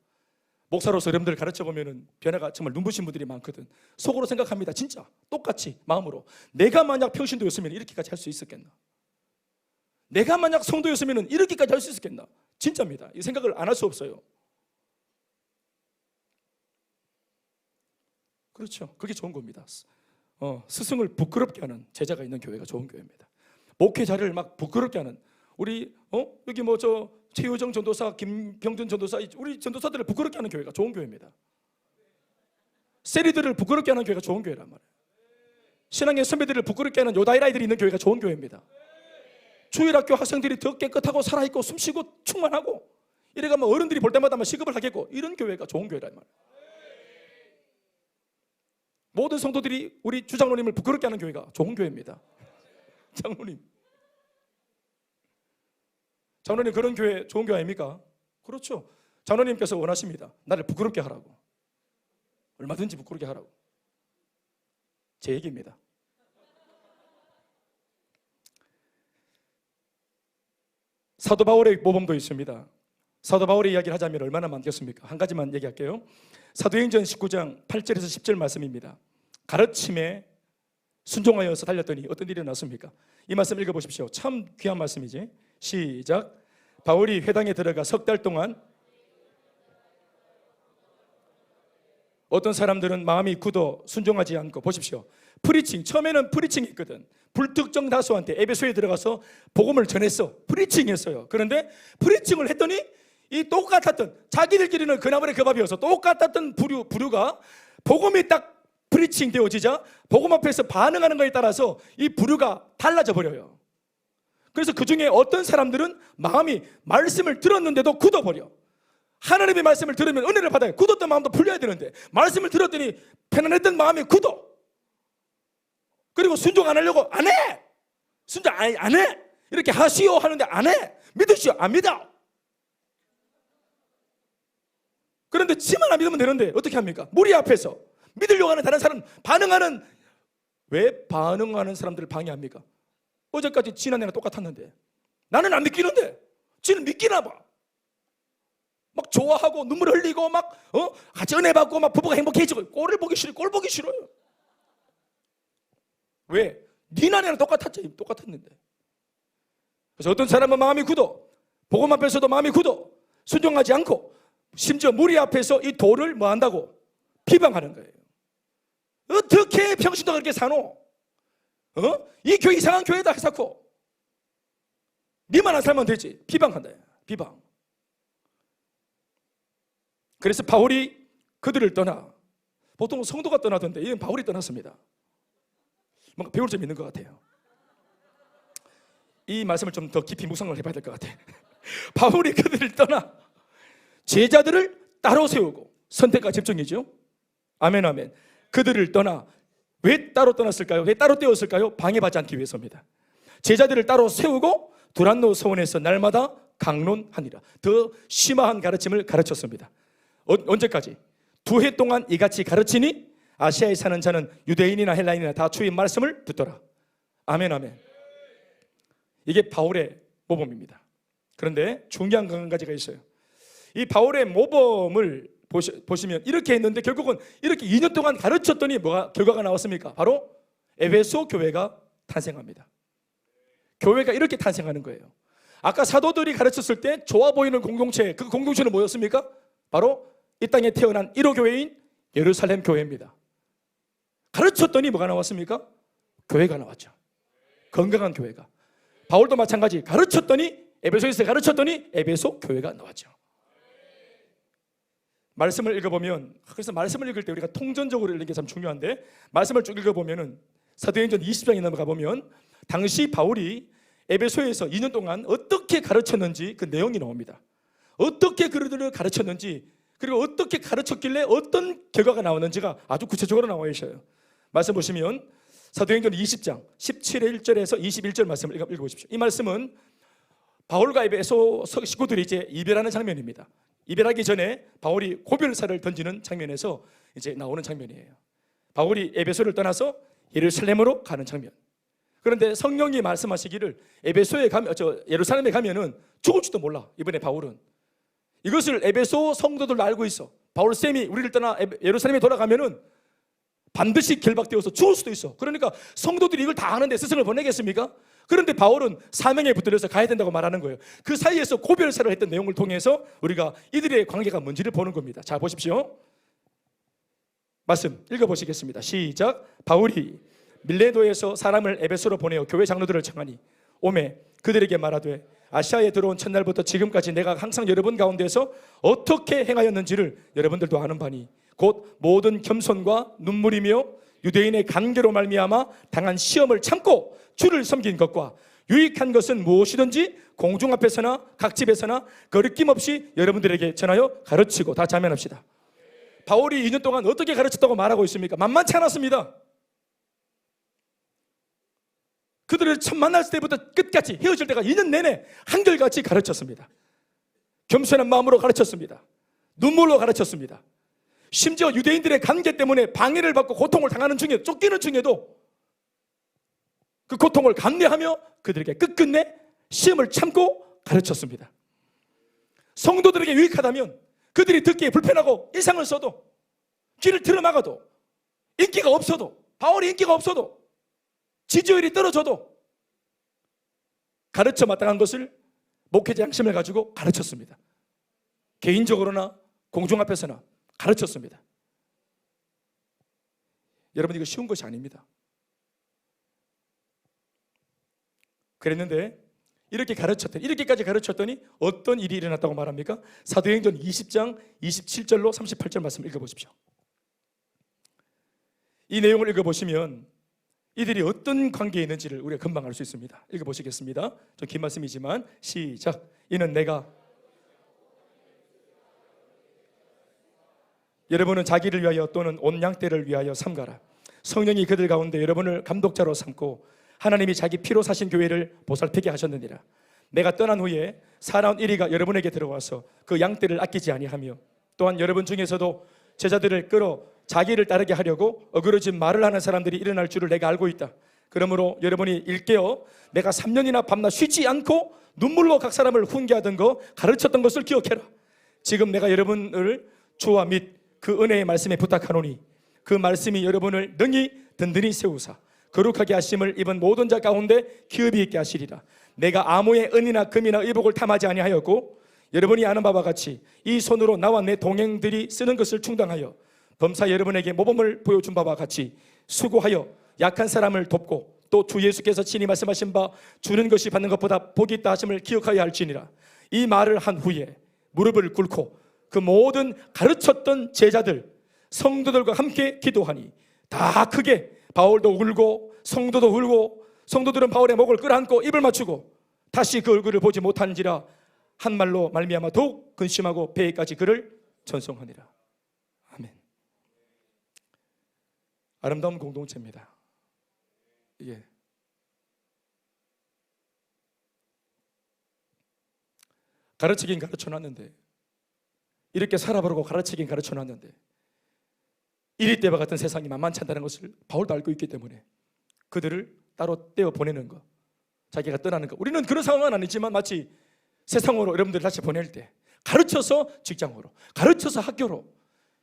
목사로서 여러분들 가르쳐보면 변화가 정말 눈부신 분들이 많거든. 속으로 생각합니다. 진짜 똑같이 마음으로 내가 만약 평신도였으면 이렇게까지 할 수 있었겠나? 내가 만약 성도였으면 이렇게까지 할 수 있었겠나? 진짜입니다. 이 생각을 안 할 수 없어요. 그렇죠. 그게 좋은 겁니다. 스승을 부끄럽게 하는 제자가 있는 교회가 좋은 교회입니다. 목회자를 막 부끄럽게 하는, 우리 여기 뭐 저 최효정 전도사, 김병준 전도사, 우리 전도사들을 부끄럽게 하는 교회가 좋은 교회입니다. 세리들을 부끄럽게 하는 교회가 좋은 교회란 말이에요. 신앙의 선배들을 부끄럽게 하는 요다이라이들이 있는 교회가 좋은 교회입니다. 주일학교 학생들이 더 깨끗하고 살아있고 숨쉬고 충만하고 이래가면 어른들이 볼 때마다 시급을 하겠고, 이런 교회가 좋은 교회란 말이에요. 모든 성도들이 우리 주장로님을 부끄럽게 하는 교회가 좋은 교회입니다. 장로님 그런 교회 좋은 교회 아닙니까? 그렇죠. 장로님께서 원하십니다. 나를 부끄럽게 하라고. 얼마든지 부끄럽게 하라고. 제 얘기입니다. 사도 바울의 모범도 있습니다. 사도 바울의 이야기를 하자면 얼마나 많겠습니까? 한 가지만 얘기할게요. 사도행전 19장 8절에서 10절 말씀입니다. 가르침에 순종하여서 달렸더니 어떤 일이 났습니까? 이 말씀 읽어보십시오. 참 귀한 말씀이지. 시작. 바울이 회당에 들어가 석 달 동안 어떤 사람들은 마음이 굳어 순종하지 않고, 보십시오. 프리칭, 처음에는 프리칭 했거든. 불특정 다수한테 에베소에 들어가서 복음을 전했어. 프리칭 했어요. 그런데 프리칭을 했더니 이 똑같았던, 자기들끼리는 그나물의 그 밥이어서 똑같았던 부류가 복음이 딱 프리칭 되어지자 복음 앞에서 반응하는 것에 따라서 이 부류가 달라져 버려요. 그래서 그 중에 어떤 사람들은 마음이 말씀을 들었는데도 굳어버려. 하나님의 말씀을 들으면 은혜를 받아요. 굳었던 마음도 풀려야 되는데 말씀을 들었더니 편안했던 마음이 굳어. 그리고 순종 안 하려고 안 해. 순종 안 해. 이렇게 하시오 하는데 안 해. 믿으시오 안 믿어. 그런데 지만 안 믿으면 되는데 어떻게 합니까? 무리 앞에서 믿으려고 하는 다른 사람 반응하는, 왜 반응하는 사람들을 방해합니까? 어제까지 지난해랑 똑같았는데 나는 안 믿기는데 지는 믿기나 봐. 막 좋아하고 눈물 흘리고 막 같이 은혜 받고 막 부부가 행복해지고 꼴을 보기 싫어. 꼴 보기 싫어요. 왜? 니난해랑 똑같았는데. 그래서 어떤 사람은 마음이 굳어, 복음 앞에서도 마음이 굳어 순종하지 않고, 심지어 무리 앞에서 이 도를 뭐 한다고? 비방하는 거예요. 어떻게 평신도 그렇게 사노? 이 교회 이상한 교회다 해놓고 니만 안 살면 되지. 비방한다. 비방. 그래서 바울이 그들을 떠나 보통 성도가 떠나던데 이건 바울이 떠났습니다. 뭔가 배울 점이 있는 것 같아요. 이 말씀을 좀 더 깊이 묵상을 해봐야 될 것 같아요. 바울이 그들을 떠나 제자들을 따로 세우고, 선택과 집중이죠. 아멘 아멘. 그들을 떠나 왜 따로 떠났을까요? 왜 따로 떼었을까요? 방해받지 않기 위해서입니다. 제자들을 따로 세우고 두란노 서원에서 날마다 강론하니라. 더 심화한 가르침을 가르쳤습니다. 언제까지? 2해 동안 이같이 가르치니 아시아에 사는 자는 유대인이나 헬라인이나 다 주의 말씀을 듣더라. 아멘 아멘. 이게 바울의 모범입니다. 그런데 중요한 건 한 가지가 있어요. 이 바울의 모범을 보시면 이렇게 했는데 결국은 이렇게 2년 동안 가르쳤더니 뭐가 결과가 나왔습니까? 바로 에베소 교회가 탄생합니다. 교회가 이렇게 탄생하는 거예요. 아까 사도들이 가르쳤을 때 좋아 보이는 공동체, 그 공동체는 뭐였습니까? 바로 이 땅에 태어난 1호 교회인 예루살렘 교회입니다. 가르쳤더니 뭐가 나왔습니까? 교회가 나왔죠. 건강한 교회가. 바울도 마찬가지. 가르쳤더니, 에베소에서 가르쳤더니 에베소 교회가 나왔죠. 말씀을 읽어보면, 그래서 말씀을 읽을 때 우리가 통전적으로 읽는 게 참 중요한데, 말씀을 쭉 읽어보면은 사도행전 20장에 넘어가 보면 당시 바울이 에베소에서 2년 동안 어떻게 가르쳤는지 그 내용이 나옵니다. 어떻게 그들을 가르쳤는지, 그리고 어떻게 가르쳤길래 어떤 결과가 나왔는지가 아주 구체적으로 나와 있어요. 말씀 보시면 사도행전 20장 17절 1절에서 21절 말씀을 읽어보십시오. 이 말씀은 바울과 에베소 식구들이 이제 이별하는 장면입니다. 이별하기 전에 바울이 고별사를 던지는 장면에서 이제 나오는 장면이에요. 바울이 에베소를 떠나서 예루살렘으로 가는 장면. 그런데 성령이 말씀하시기를 에베소에 가면, 예루살렘에 가면은 죽을지도 몰라. 이번에 바울은 이것을 에베소 성도들도 알고 있어. 바울 쌤이 우리를 떠나 예루살렘에 돌아가면은 반드시 결박되어서 죽을 수도 있어. 그러니까 성도들이 이걸 다 아는데 스승을 보내겠습니까? 그런데 바울은 사명에 붙들려서 가야 된다고 말하는 거예요. 그 사이에서 고별사를 했던 내용을 통해서 우리가 이들의 관계가 뭔지를 보는 겁니다. 자, 보십시오. 말씀 읽어보시겠습니다. 시작. 바울이 밀레도에서 사람을 에베소로 보내어 교회 장로들을 청하니 오매 그들에게 말하되 아시아에 들어온 첫날부터 지금까지 내가 항상 여러분 가운데서 어떻게 행하였는지를 여러분들도 아는 바니 곧 모든 겸손과 눈물이며 유대인의 간계로 말미암아 당한 시험을 참고 주를 섬긴 것과 유익한 것은 무엇이든지 공중 앞에서나 각 집에서나 거리낌 없이 여러분들에게 전하여 가르치고. 다 자면합시다. 바울이 2년 동안 어떻게 가르쳤다고 말하고 있습니까? 만만치 않았습니다. 그들을 처음 만날 때부터 끝까지 헤어질 때가 2년 내내 한결같이 가르쳤습니다. 겸손한 마음으로 가르쳤습니다. 눈물로 가르쳤습니다. 심지어 유대인들의 관계 때문에 방해를 받고 고통을 당하는 중에, 쫓기는 중에도 그 고통을 감내하며 그들에게 끝끝내 시험을 참고 가르쳤습니다. 성도들에게 유익하다면 그들이 듣기에 불편하고 이상을 써도, 귀를 틀어막아도, 인기가 없어도, 바울이 인기가 없어도, 지지율이 떨어져도 가르쳐 마땅한 것을 목회자 양심을 가지고 가르쳤습니다. 개인적으로나 공중 앞에서나 가르쳤습니다. 여러분, 이거 쉬운 것이 아닙니다. 그랬는데 이렇게까지 가르쳤더니 어떤 일이 일어났다고 말합니까? 사도행전 20장 27절로 38절 말씀 읽어보십시오. 이 내용을 읽어보시면 이들이 어떤 관계에 있는지를 우리가 금방 알 수 있습니다. 읽어보시겠습니다. 좀 긴 말씀이지만 시작. 이는 내가 여러분은 자기를 위하여 또는 온 양떼를 위하여 삼가라. 성령이 그들 가운데 여러분을 감독자로 삼고 하나님이 자기 피로 사신 교회를 보살피게 하셨느니라. 내가 떠난 후에 사나운 이리가 여러분에게 들어와서 그 양떼를 아끼지 아니하며 또한 여러분 중에서도 제자들을 끌어 자기를 따르게 하려고 어그러진 말을 하는 사람들이 일어날 줄을 내가 알고 있다. 그러므로 여러분이 일깨어 내가 3년이나 밤낮 쉬지 않고 눈물로 각 사람을 훈계하던 거, 가르쳤던 것을 기억해라. 지금 내가 여러분을 주와 및 그 은혜의 말씀에 부탁하노니 그 말씀이 여러분을 능히 든든히 세우사 거룩하게 하심을 입은 모든 자 가운데 기업이 있게 하시리라. 내가 아무의 은이나 금이나 의복을 탐하지 아니하였고 여러분이 아는 바와 같이 이 손으로 나와 내 동행들이 쓰는 것을 충당하여 범사 여러분에게 모범을 보여준 바와 같이 수고하여 약한 사람을 돕고 또 주 예수께서 친히 말씀하신 바 주는 것이 받는 것보다 복이 있다 하심을 기억하여 할지니라. 이 말을 한 후에 무릎을 꿇고 그 모든 가르쳤던 제자들, 성도들과 함께 기도하니 다 크게 바울도 울고 성도도 울고 성도들은 바울의 목을 끌어안고 입을 맞추고 다시 그 얼굴을 보지 못한지라 한 말로 말미암아 더욱 근심하고 배에까지 그를 전송하니라. 아멘. 아름다운 공동체입니다. 예. 가르치긴 가르쳐놨는데, 이렇게 살아보라고 가르치긴 가르쳐놨는데 이리 때와 같은 세상이 만만치 않다는 것을 바울도 알고 있기 때문에 그들을 따로 떼어 보내는 것, 자기가 떠나는 것. 우리는 그런 상황은 아니지만 마치 세상으로 여러분들을 다시 보낼 때, 가르쳐서 직장으로, 가르쳐서 학교로,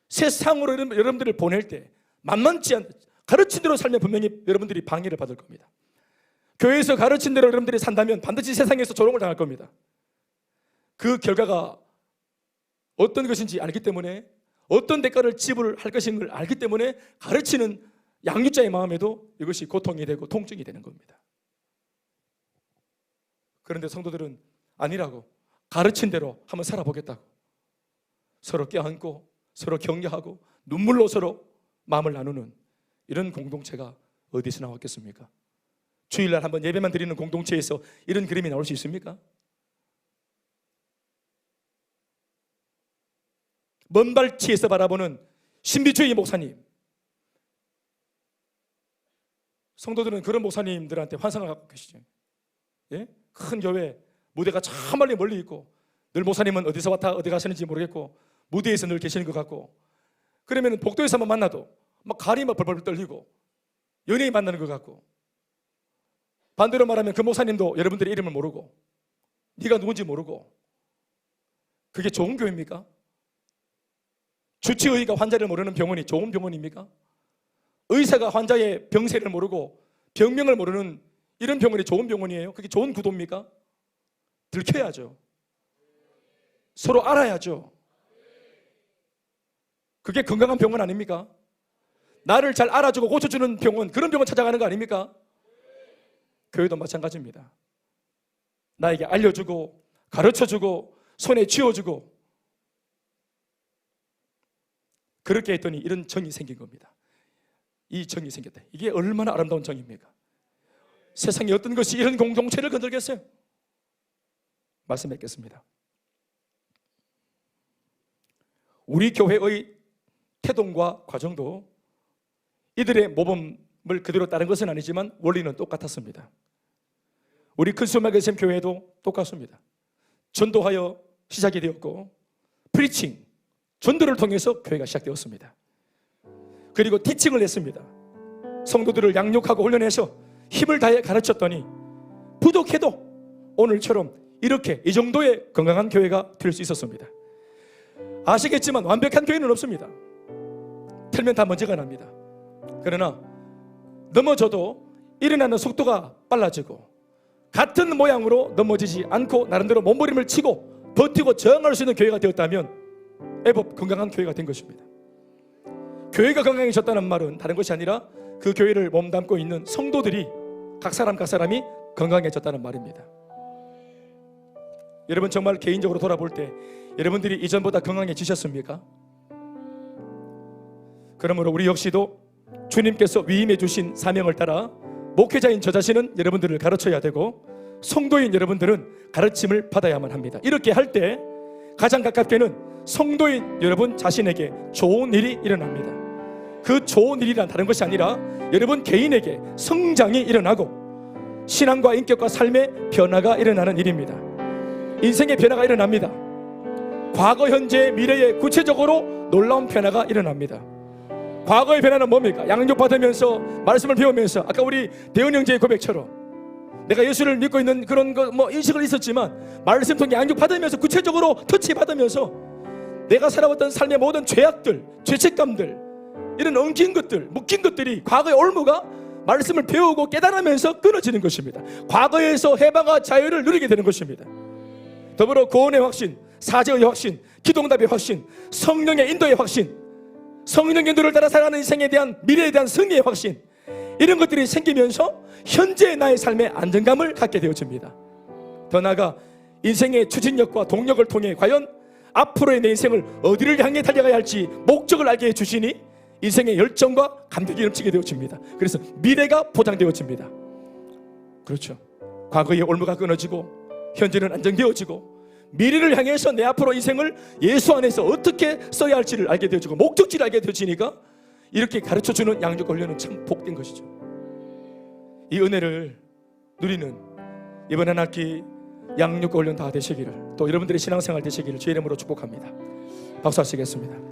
세상으로 여러분들을 보낼 때 만만치 않, 가르친 대로 살면 분명히 여러분들이 방해를 받을 겁니다. 교회에서 가르친 대로 여러분들이 산다면 반드시 세상에서 조롱을 당할 겁니다. 그 결과가 어떤 것인지 알기 때문에, 어떤 대가를 지불할 것인 걸 알기 때문에 가르치는 양육자의 마음에도 이것이 고통이 되고 통증이 되는 겁니다. 그런데 성도들은 아니라고, 가르친 대로 한번 살아보겠다고 서로 껴안고 서로 격려하고 눈물로 서로 마음을 나누는 이런 공동체가 어디서 나왔겠습니까? 주일날 한번 예배만 드리는 공동체에서 이런 그림이 나올 수 있습니까? 먼 발치에서 바라보는 신비주의 목사님, 성도들은 그런 목사님들한테 환상을 갖고 계시죠. 예? 큰 교회 무대가 참 멀리 있고, 늘 목사님은 어디서 왔다 어디 가시는지 모르겠고 무대에서 늘 계시는 것 같고, 그러면 복도에서 한번 만나도 막 가리 막 벌벌 떨리고 연예인 만나는 것 같고, 반대로 말하면 그 목사님도 여러분들의 이름을 모르고 네가 누군지 모르고, 그게 좋은 교회입니까? 주치의가 환자를 모르는 병원이 좋은 병원입니까? 의사가 환자의 병세를 모르고 병명을 모르는 이런 병원이 좋은 병원이에요? 그게 좋은 구도입니까? 들켜야죠. 서로 알아야죠. 그게 건강한 병원 아닙니까? 나를 잘 알아주고 고쳐주는 병원, 그런 병원 찾아가는 거 아닙니까? 교회도 마찬가지입니다. 나에게 알려주고 가르쳐주고 손에 쥐어주고, 그렇게 했더니 이런 정이 생긴 겁니다. 이 정이 생겼다. 이게 얼마나 아름다운 정입니까? 세상에 어떤 것이 이런 공동체를 건들겠어요? 말씀드리겠습니다. 우리 교회의 태동과 과정도 이들의 모범을 그대로 따른 것은 아니지만 원리는 똑같았습니다. 우리 큰수막의샘 교회도 똑같습니다. 전도하여 시작이 되었고, 프리칭, 전도를 통해서 교회가 시작되었습니다. 그리고 티칭을 했습니다. 성도들을 양육하고 훈련해서 힘을 다해 가르쳤더니 부족해도 오늘처럼 이렇게 이 정도의 건강한 교회가 될 수 있었습니다. 아시겠지만 완벽한 교회는 없습니다. 틀면 다 먼지가 납니다. 그러나 넘어져도 일어나는 속도가 빨라지고 같은 모양으로 넘어지지 않고 나름대로 몸부림을 치고 버티고 저항할 수 있는 교회가 되었다면 애법 건강한 교회가 된 것입니다. 교회가 건강해졌다는 말은 다른 것이 아니라 그 교회를 몸담고 있는 성도들이 각 사람이 건강해졌다는 말입니다. 여러분 정말 개인적으로 돌아볼 때 여러분들이 이전보다 건강해지셨습니까? 그러므로 우리 역시도 주님께서 위임해 주신 사명을 따라 목회자인 저 자신은 여러분들을 가르쳐야 되고, 성도인 여러분들은 가르침을 받아야만 합니다. 이렇게 할 때 가장 가깝게는 성도인 여러분 자신에게 좋은 일이 일어납니다. 그 좋은 일이란 다른 것이 아니라 여러분 개인에게 성장이 일어나고 신앙과 인격과 삶의 변화가 일어나는 일입니다. 인생의 변화가 일어납니다. 과거, 현재, 미래에 구체적으로 놀라운 변화가 일어납니다. 과거의 변화는 뭡니까? 양육받으면서 말씀을 배우면서, 아까 우리 대은 형제의 고백처럼 내가 예수를 믿고 있는 그런 인식을 있었지만 말씀 통해 양육받으면서 구체적으로 터치받으면서 내가 살아왔던 삶의 모든 죄악들, 죄책감들, 이런 엉킨 것들, 묶인 것들이 과거의 올무가 말씀을 배우고 깨달으면서 끊어지는 것입니다. 과거에서 해방과 자유를 누리게 되는 것입니다. 더불어 구원의 확신, 사제의 확신, 기도응답의 확신, 성령의 인도의 확신, 성령의 인도를 따라 살아가는 인생에 대한 미래에 대한 승리의 확신, 이런 것들이 생기면서 현재의 나의 삶에 안정감을 갖게 되어집니다. 더 나아가 인생의 추진력과 동력을 통해 과연 앞으로의 내 인생을 어디를 향해 달려가야 할지 목적을 알게 해주시니 인생의 열정과 감격이 넘치게 되어집니다. 그래서 미래가 보장되어집니다. 그렇죠. 과거의 올무가 끊어지고 현재는 안정되어지고 미래를 향해서 내 앞으로 인생을 예수 안에서 어떻게 써야 할지를 알게 되어지고 목적지를 알게 되어지니까 이렇게 가르쳐주는 양육 훈련은 참 복된 것이죠. 이 은혜를 누리는 이번 한 학기 양육 훈련 다 되시기를, 또 여러분들의 신앙생활 되시기를 주의 이름으로 축복합니다. 박수하시겠습니다.